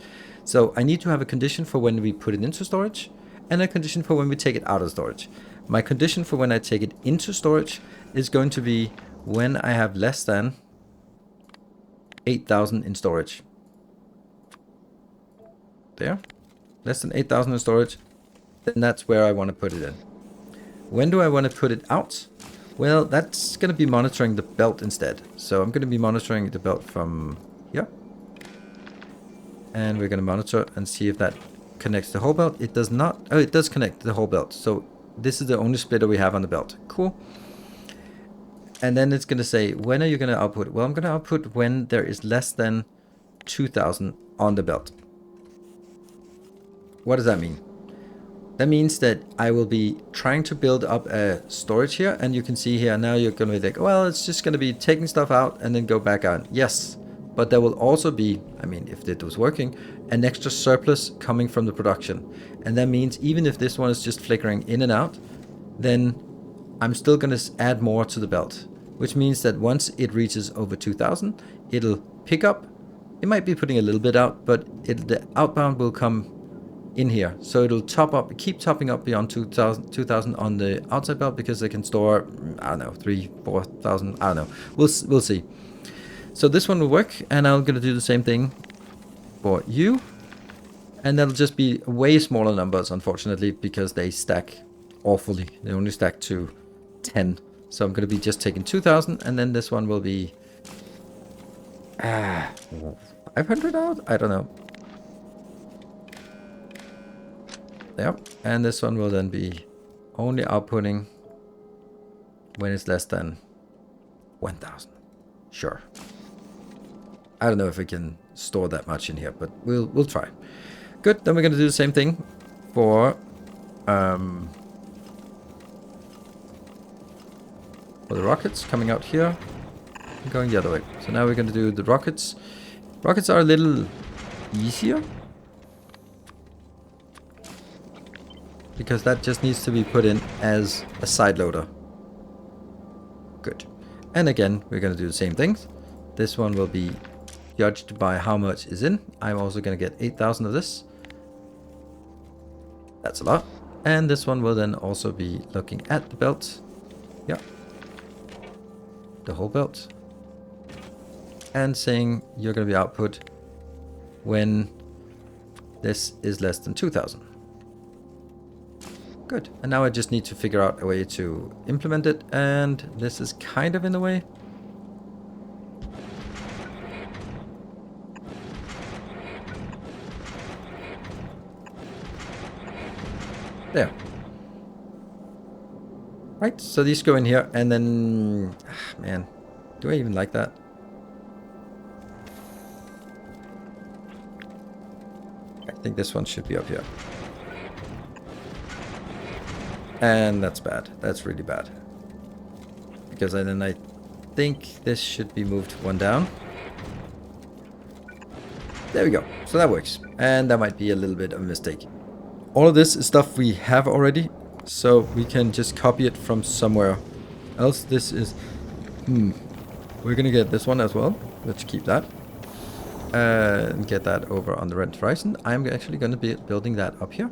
So I need to have a condition for when we put it into storage, and a condition for when we take it out of storage. My condition for when I take it into storage is going to be when I have less than 8,000 in storage. There. Less than 8,000 in storage. Then that's where I want to put it in. When do I want to put it out? Well, that's going to be monitoring the belt instead. So I'm going to be monitoring the belt from here. And we're going to monitor and see if that connects the whole belt. It does not. Oh, it does connect the whole belt. So this is the only splitter we have on the belt. Cool. And then it's going to say, when are you going to output? Well, I'm going to output when there is less than 2,000 on the belt. What does that mean? That means that I will be trying to build up a storage here, and you can see here now you're going to be like, well, it's just going to be taking stuff out and then go back out. Yes, but there will also be, I mean, if it was working, an extra surplus coming from the production. And that means even if this one is just flickering in and out, then I'm still going to add more to the belt, which means that once it reaches over 2,000, it'll pick up. It might be putting a little bit out, but the outbound will come in here, so it'll top up, keep topping up beyond 2,000 on the outside belt, because they can store, I don't know, 3,000-4,000. I don't know. We'll see. So this one will work, and I'm gonna do the same thing for you, and that'll just be way smaller numbers, unfortunately, because they stack awfully. They only stack to 10. So I'm gonna be just taking 2,000, and then this one will be 500 out. I don't know. Yep, and this one will then be only outputting when it's less than 1,000. Sure. I don't know if we can store that much in here, but we'll try. Good. Then we're going to do the same thing for the rockets coming out here and going the other way. So now we're going to do the rockets. Rockets are a little easier, because that just needs to be put in as a side loader. Good. And again, we're going to do the same things. This one will be judged by how much is in. I'm also going to get 8,000 of this. That's a lot. And this one will then also be looking at the belt. Yeah. The whole belt. And saying you're going to be output when This is less than 2,000. Good. And now I just need to figure out a way to implement it. And this is kind of in the way. There. Right, so these go in here, and then... man, do I even like that? I think this one should be up here. And that's bad. That's really bad. Because then I think this should be moved one down. There we go. So that works. And that might be a little bit of a mistake. All of this is stuff we have already, so we can just copy it from somewhere else. This is... we're going to get this one as well. Let's keep that. And get that over on the Rent Horizon. I'm actually going to be building that up here.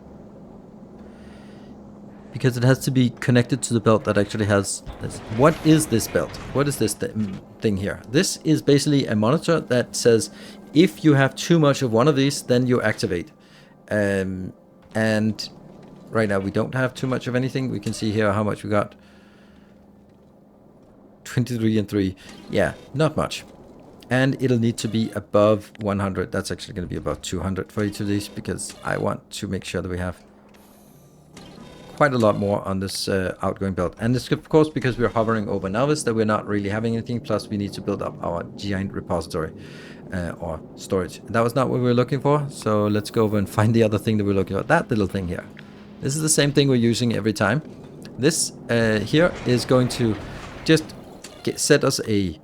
Because it has to be connected to the belt that actually has this. What is this belt? What is this thing here? This is basically a monitor that says if you have too much of one of these, then you activate. And right now we don't have too much of anything. We can see here how much we got. 23 and 3. Yeah, not much. And it'll need to be above 100. That's actually going to be about 200 for each of these, because I want to make sure that we have quite a lot more on this outgoing belt. And it's of course because we're hovering over Novice that we're not really having anything. Plus we need to build up our giant repository or storage. That was not what we were looking for. So let's go over and find the other thing that we're looking for. That little thing here. This is the same thing we're using every time. This here is going to just set us a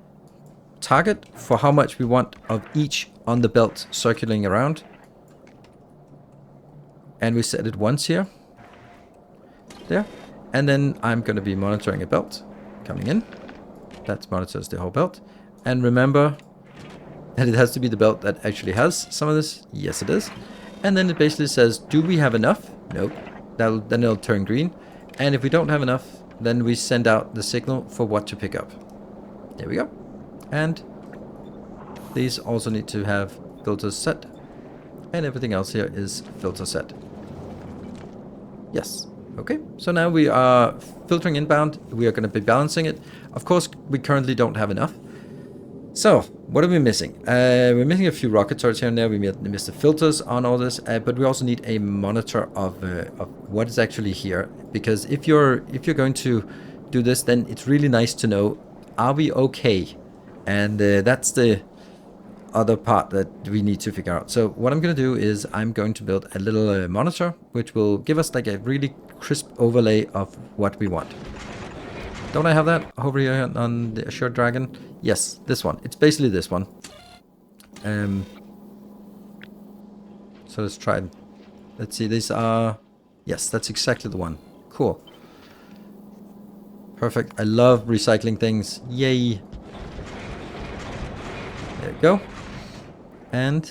target for how much we want of each on the belt circulating around. And we set it once here. There. And then I'm going to be monitoring a belt coming in. That monitors the whole belt. And remember that it has to be the belt that actually has some of this. Yes, it is. And then it basically says, do we have enough? Nope. Then it'll turn green. And if we don't have enough, then we send out the signal for what to pick up. There we go. And these also need to have filters set. And everything else here is filter set. Yes. Okay, so now we are filtering inbound. We are going to be balancing it. Of course, we currently don't have enough. So, what are we missing? We're missing a few rocket turrets here and there. We missed the filters on all this, but we also need a monitor of what is actually here. Because if you're going to do this, then it's really nice to know, are we okay? And that's the other part that we need to figure out. So what I'm going to do is I'm going to build a little monitor, which will give us like a really crisp overlay of what we want. Don't I have that over here on the Assured Dragon? Yes, this one. It's basically this one. So let's try it. Let's see, these are... Yes, that's exactly the one. Cool. Perfect. I love recycling things. Yay. There we go. And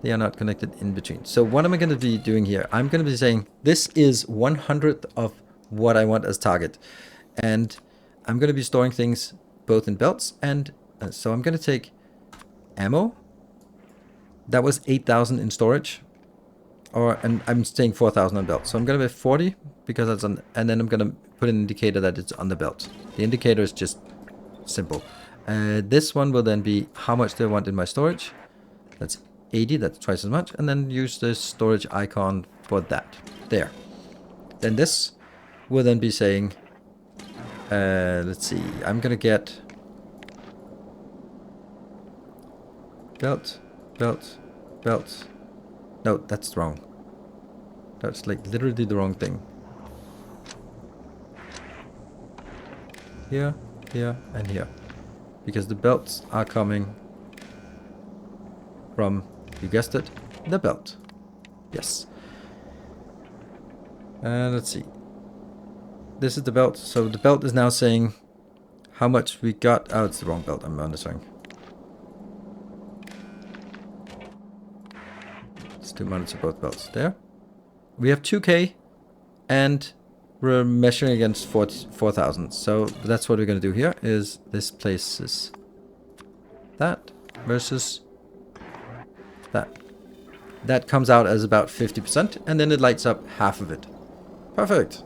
they are not connected in between. So what am I going to be doing here? I'm going to be saying this is 100th of what I want as target. And I'm going to be storing things both in belts and... so I'm going to take ammo. That was 8,000 in storage. And I'm saying 4,000 on belt. So I'm going to be 40 because that's on... And then I'm going to put an indicator that it's on the belt. The indicator is just simple. This one will then be how much do I want in my storage. That's 80, that's twice as much. And then use the storage icon for that. There. Then this will then be saying, let's see, I'm going to get belt, belt, belt. No, that's wrong. That's like literally the wrong thing. Here, here, and here. Because the belts are coming from, you guessed it, the belt. Yes. Let's see. This is the belt. So the belt is now saying how much we got. Oh, it's the wrong belt. I'm understanding. Let's do monitor both belts. There. We have 2K and we're measuring against 4,000. So that's what we're going to do here is this places that versus that. That comes out as about 50%, and then it lights up half of it. Perfect.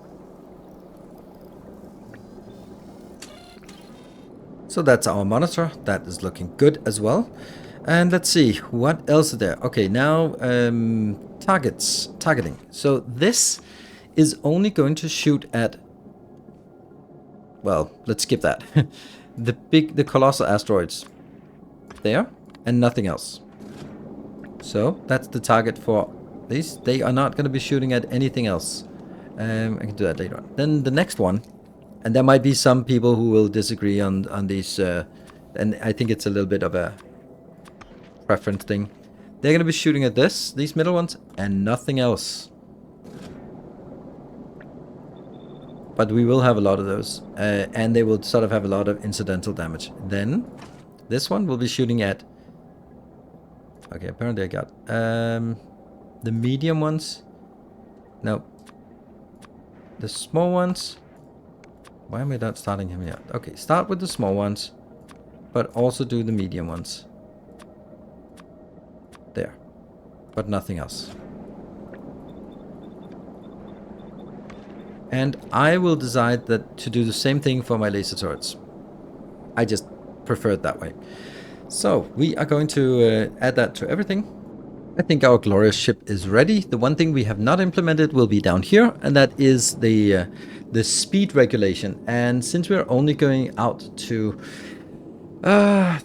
So that's our monitor. That is looking good as well. And let's see, what else is there? Okay, now targeting. So this is only going to shoot at, well, let's skip that. the colossal asteroids there, and nothing else. So that's the target for these. They are not going to be shooting at anything else. I can do that later on. Then the next one, and there might be some people who will disagree on these, and I think it's a little bit of a preference thing. They're going to be shooting at these middle ones, and nothing else. But we will have a lot of those, and they will sort of have a lot of incidental damage. Then this one will be shooting at, okay, apparently I got the medium ones. No, the small ones. Why am I not starting him yet? Okay, start with the small ones, but also do the medium ones. There, but nothing else. And I will decide that to do the same thing for my laser turrets. I just prefer it that way. So we are going to add that to everything. I think our glorious ship is ready. The one thing we have not implemented will be down here, and that is the speed regulation. And since we're only going out to,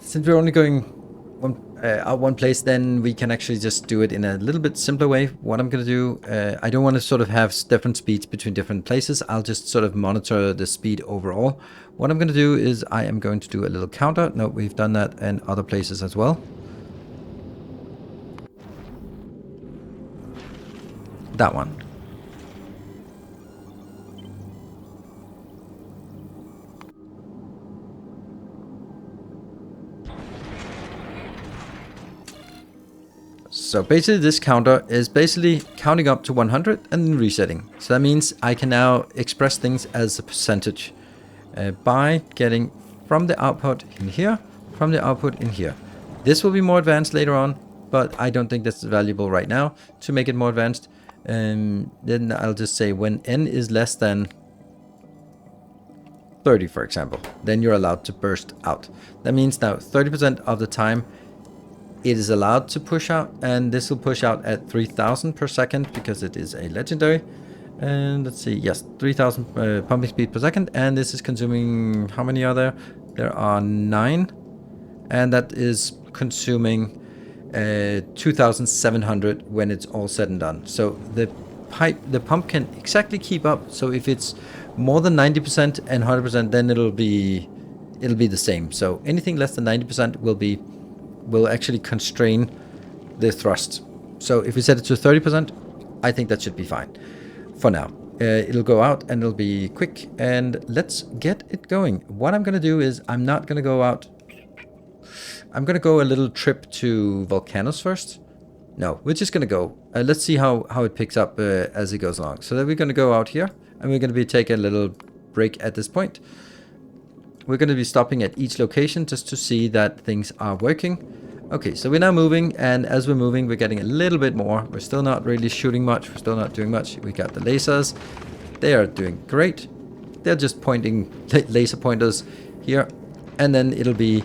since we're only going out one place, then we can actually just do it in a little bit simpler way. What I'm going to do, I don't want to sort of have different speeds between different places. I'll just sort of monitor the speed overall. What I'm going to do is I am going to do a little counter. No, we've done that in other places as well. That one. So basically this counter is basically counting up to 100 and then resetting. So that means I can now express things as a percentage by getting from the output in here, from the output in here. This will be more advanced later on, but I don't think that's valuable right now to make it more advanced. Then I'll just say when n is less than 30, for example, then you're allowed to burst out. That means now 30% of the time it is allowed to push out, and this will push out at 3000 per second because it is a legendary. And let's see, yes, 3000 pumping speed per second, and this is consuming, how many are there? There are 9, and that is consuming 2700 when it's all said and done. So the pump can exactly keep up. So if it's more than 90% and 100%, then it'll be the same. So anything less than 90% will actually constrain the thrust. So if we set it to 30%, I think that should be fine for now. It'll go out and it'll be quick, and let's get it going. What I'm going to do is I'm not going to go out. I'm going to go a little trip to Volcanoes first. No, we're just going to go. Let's see how it picks up as it goes along. So then we're going to go out here, and we're going to be taking a little break at this point. We're going to be stopping at each location just to see that things are working. Okay, so we're now moving, and as we're moving, we're getting a little bit more. We're still not really shooting much. We're still not doing much. We got the lasers. They are doing great. They're just pointing laser pointers here, and then it'll be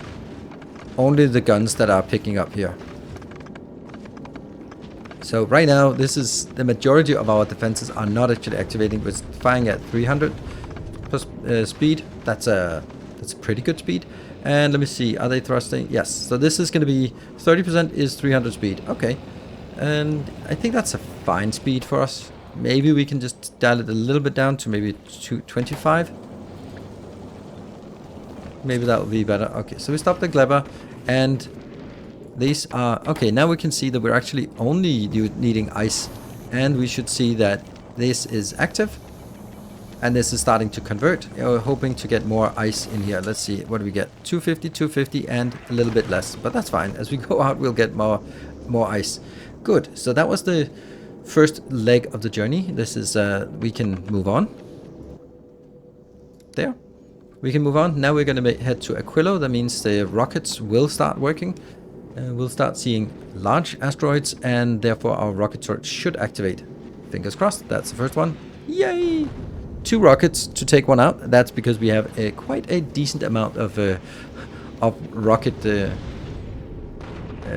only the guns that are picking up here. So right now, this is the majority of our defenses are not actually activating. We're firing at 300 plus speed. That's a pretty good speed. And let me see, are they thrusting? Yes. So this is going to be 30% is 300 speed. Okay. And I think that's a fine speed for us. Maybe we can just dial it a little bit down to maybe 225. Maybe that will be better. Okay, so we stop the Glebber, and these are... Okay, now we can see that we're actually only needing ice, and we should see that this is active. And this is starting to convert. We're hoping to get more ice in here. Let's see, what do we get? 250, 250, and a little bit less. But that's fine. As we go out, we'll get more ice. Good. So that was the first leg of the journey. This is, we can move on. There. We can move on. Now we're going to head to Aquilo. That means the rockets will start working. we'll start seeing large asteroids, and therefore our rocket turret should activate. Fingers crossed. That's the first one. Yay! 2 rockets to take one out. That's because we have quite a decent amount of rocket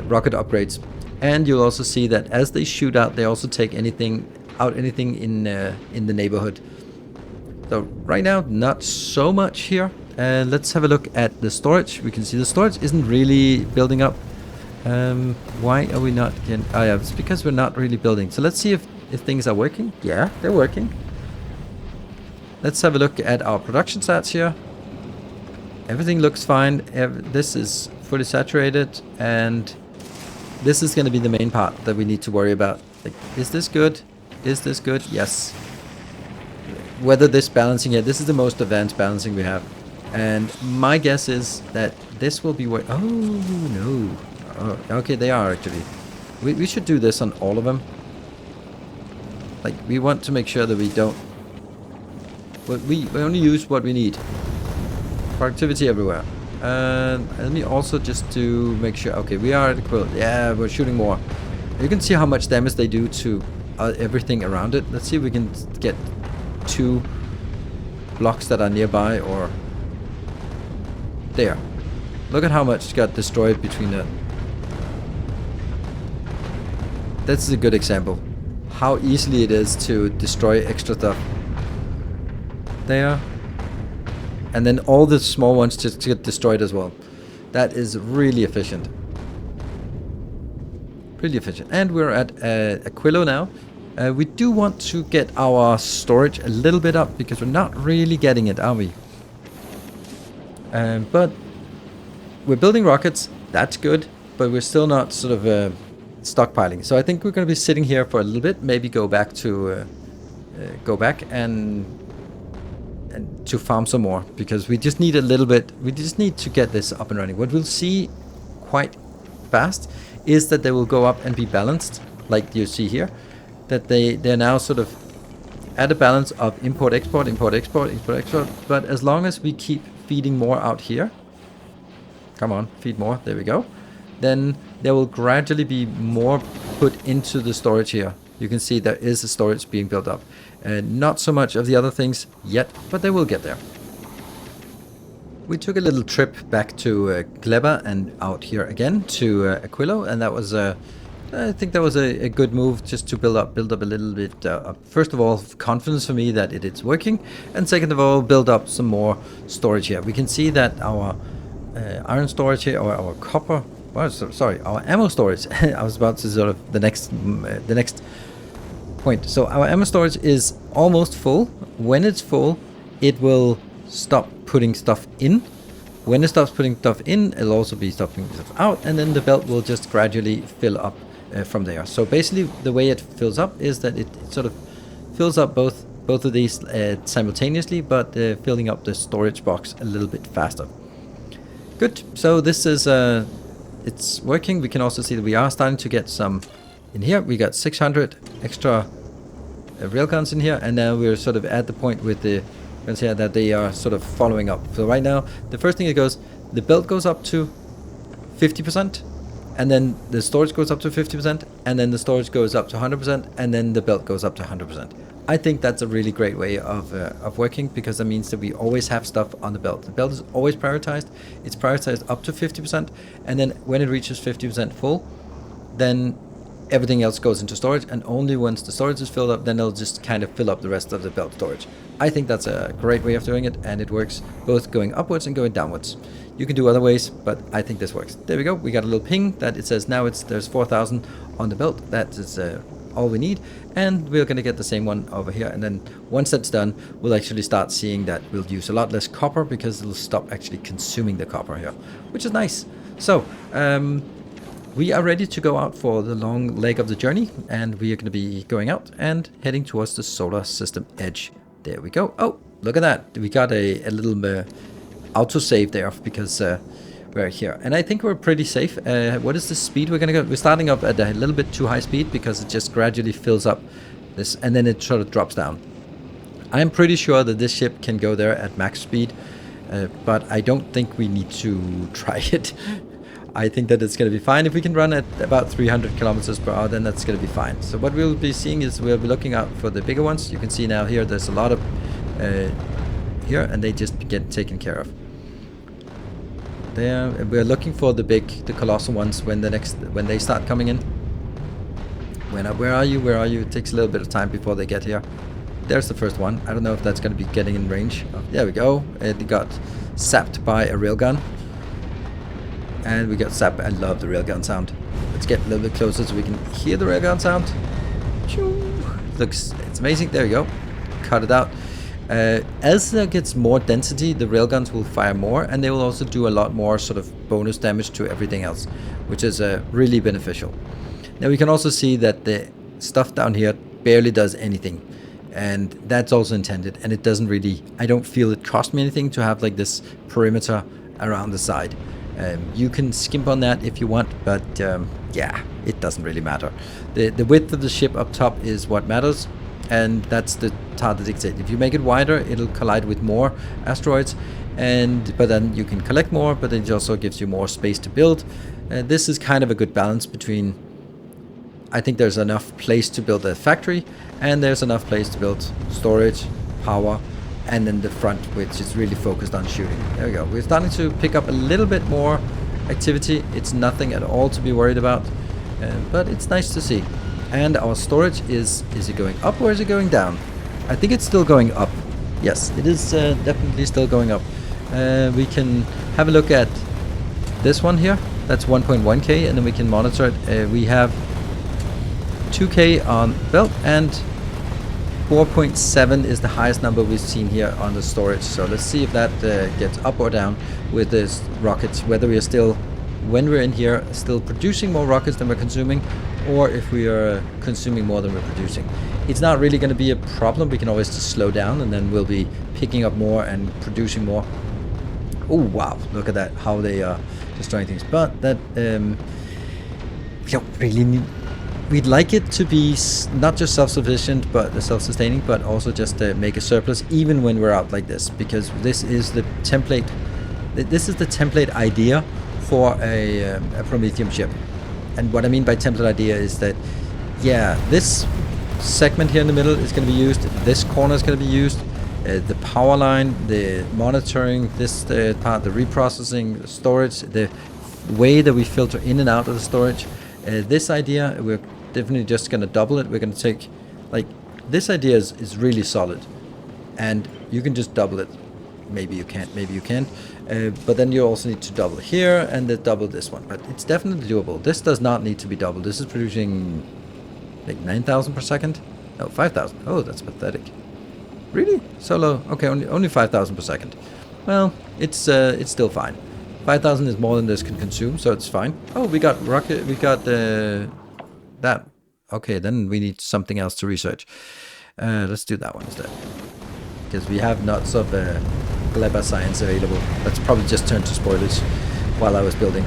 rocket upgrades. And you'll also see that as they shoot out, they also take anything in the neighborhood. So right now, not so much here. Let's have a look at the storage. We can see the storage isn't really building up. Why are we not getting... Oh yeah, it's because we're not really building. So let's see if things are working. Yeah, they're working. Let's have a look at our production stats here. Everything looks fine. This is fully saturated, and this is going to be the main part that we need to worry about. Like, is this good? Is this good? Yes. Whether this balancing here, this is the most advanced balancing we have. And my guess is that this will be where... Oh, no. Oh, okay, they are actually. We should do this on all of them. Like, we want to make sure that we don't... We only use what we need. Productivity everywhere. And let me also just to make sure... Okay, we are at equivalent. Yeah, we're shooting more. You can see how much damage they do to everything around it. Let's see if we can get 2 blocks that are nearby, or... There. Look at how much got destroyed between that. That's a good example. How easily it is to destroy extra stuff. There. And then all the small ones just get destroyed as well. That is really efficient. Really efficient. And we're at Aquilo now. We do want to get our storage a little bit up, because we're not really getting it, are we? But we're building rockets. That's good. But we're still not sort of stockpiling. So I think we're going to be sitting here for a little bit. Maybe go back and to farm some more, because we just need a little bit. We just need to get this up and running. What we'll see quite fast is that they will go up and be balanced, like you see here. That they're now sort of at a balance of import export, import export, import export. But as long as we keep feeding more out here, come on, feed more. There we go. Then there will gradually be more put into the storage here. You can see there is a storage being built up. Not so much of the other things yet, but they will get there. We took a little trip back to Gleba and out here again to Aquilo, and that was I think that was a good move, just to build up a little bit. First of all, confidence for me that it's working, and second of all, build up some more storage here. We can see that our iron storage here, or our copper. Well, sorry, our ammo storage. I was about to sort of the next point. So our ammo storage is almost full. When it's full, it will stop putting stuff in. When it stops putting stuff in, it'll also be stopping stuff out, and then the belt will just gradually fill up from there. So basically, the way it fills up is that it sort of fills up both of these simultaneously, but filling up the storage box a little bit faster. Good. So this is it's working. We can also see that we are starting to get some in here. We got 600 extra railguns in here, and now we're sort of at the point with the guns here that they are sort of following up. So right now, the first thing it goes, the belt goes up to 50%, and then the storage goes up to 50%, and then the storage goes up to 100%, and then the belt goes up to 100%. I think that's a really great way of working, because that means that we always have stuff on the belt. The belt is always prioritized. It's prioritized up to 50%, and then when it reaches 50% full, then everything else goes into storage, and only once the storage is filled up, then it'll just kind of fill up the rest of the belt storage. I think that's a great way of doing it, and it works both going upwards and going downwards. You can do other ways, but I think this works. There we go. We got a little ping that it says now there's 4,000 on the belt. That is all we need, and we're going to get the same one over here. And then once that's done, we'll actually start seeing that we'll use a lot less copper, because it'll stop actually consuming the copper here, which is nice. So we are ready to go out for the long leg of the journey, and we are going to be going out and heading towards the solar system edge. There we go. Oh, look at that. We got a little autosave there, because we're here. And I think we're pretty safe. What is the speed we're going to go? We're starting up at a little bit too high speed, because it just gradually fills up this, and then it sort of drops down. I'm pretty sure that this ship can go there at max speed, but I don't think we need to try it. I think that it's going to be fine. If we can run at about 300 kilometers per hour, then that's going to be fine. So what we'll be seeing is we'll be looking out for the bigger ones. You can see now here there's a lot of here, and they just get taken care of. There, we're looking for the colossal ones when they start coming in. Where are you? Where are you? It takes a little bit of time before they get here. There's the first one. I don't know if that's going to be getting in range. Oh, there we go. It got zapped by a railgun. And we got zapped. I love the railgun sound. Let's get a little bit closer so we can hear the railgun sound. It's amazing. There we go. Cut it out. As there gets more density, the railguns will fire more, and they will also do a lot more sort of bonus damage to everything else, which is really beneficial. Now we can also see that the stuff down here barely does anything, and that's also intended, and it doesn't really, I don't feel it cost me anything to have like this perimeter around the side. You can skimp on that if you want, but yeah, it doesn't really matter. The width of the ship up top is what matters, and that's the hard to dictate. If you make it wider, it'll collide with more asteroids, but then you can collect more, but it also gives you more space to build. This is kind of a good balance between, I think there's enough place to build a factory, and there's enough place to build storage, power, and then the front, which is really focused on shooting. There we go. We're starting to pick up a little bit more activity. It's nothing at all to be worried about, but it's nice to see. And our storage is it going up or is it going down? I think it's still going up. Yes, it is definitely still going up. We can have a look at this one here. That's 1.1k, and then we can monitor it. We have 2k on belt, and 4.7 is the highest number we've seen here on the storage. So let's see if that gets up or down with this rockets, whether we are still, when we're in here, still producing more rockets than we're consuming, or if we are consuming more than we're producing. It's not really going to be a problem. We can always just slow down, and then we'll be picking up more and producing more. Oh wow, look at that, how they are destroying things. But that we don't really need, we'd like it to be not just self-sufficient, but self-sustaining, but also just make a surplus even when we're out like this, because this is the template. This is the template idea for a Prometheum ship. And what I mean by template idea is that, yeah, this segment here in the middle is going to be used. This corner is going to be used. The power line, the monitoring, this part, the reprocessing, the storage, the way that we filter in and out of the storage. This idea, we're definitely just going to double it. We're going to take, like, this idea is really solid, and you can just double it. Maybe you can't, maybe you can, but then you also need to double here and then double this one. But it's definitely doable. This does not need to be doubled. This is producing like 9,000 per second. No, 5,000. Oh, that's pathetic. Really? So low? Okay, only 5,000 per second. Well, it's still fine. 5,000 is more than this can consume, so it's fine. Oh, we got rocket. We got that. Okay, then we need something else to research. Let's do that one instead, because we have lots of clever science available. Let's probably just turn to spoilers while I was building.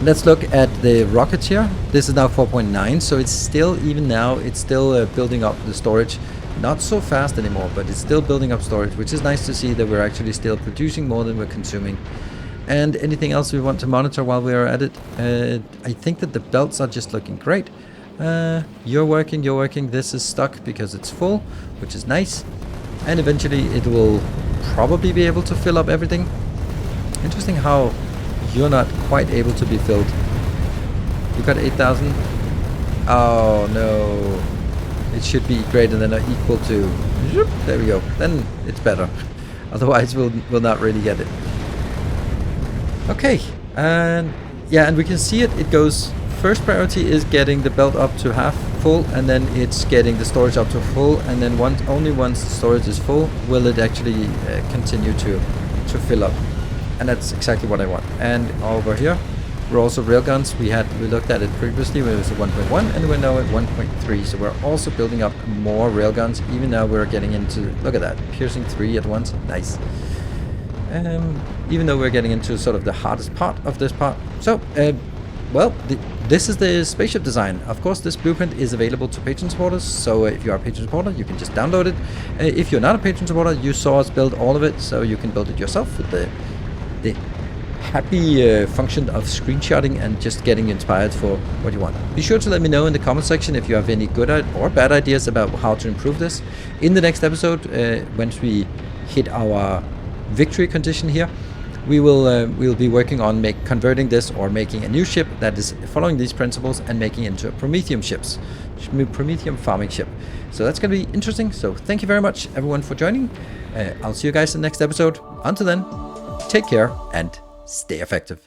Let's look at the rockets here. This is now 4.9, so it's still, even now, it's still building up the storage. Not so fast anymore, but it's still building up storage, which is nice to see that we're actually still producing more than we're consuming. And anything else we want to monitor while we are at it? I think that the belts are just looking great. You're working. This is stuck because it's full, which is nice. And eventually it will probably be able to fill up everything. Interesting how you're not quite able to be filled. You got 8,000. Oh no. It should be greater than or equal to. There we go. Then it's better. Otherwise we'll not really get it. Okay. And yeah, and we can see it. It goes. First priority is getting the belt up to half full, and then it's getting the storage up to full, and then only once the storage is full will it actually continue to fill up. And that's exactly what I want. And over here we're also railguns. We looked at it previously when it was at 1.1, and we're now at 1.3, so we're also building up more railguns. Even now we're getting into, look at that, piercing 3 at once. Nice. Even though we're getting into sort of the hardest part of this part. So well, this is the spaceship design. Of course, this blueprint is available to patron supporters, so if you are a patron supporter, you can just download it. If you're not a patron supporter, you saw us build all of it, so you can build it yourself with the happy function of screenshotting and just getting inspired for what you want. Be sure to let me know in the comment section if you have any good or bad ideas about how to improve this. In the next episode, once we hit our victory condition here, we'll be working on converting this or making a new ship that is following these principles and making it into a Prometheum farming ship. So that's going to be interesting. So thank you very much, everyone, for joining. I'll see you guys in the next episode. Until then, take care and stay effective.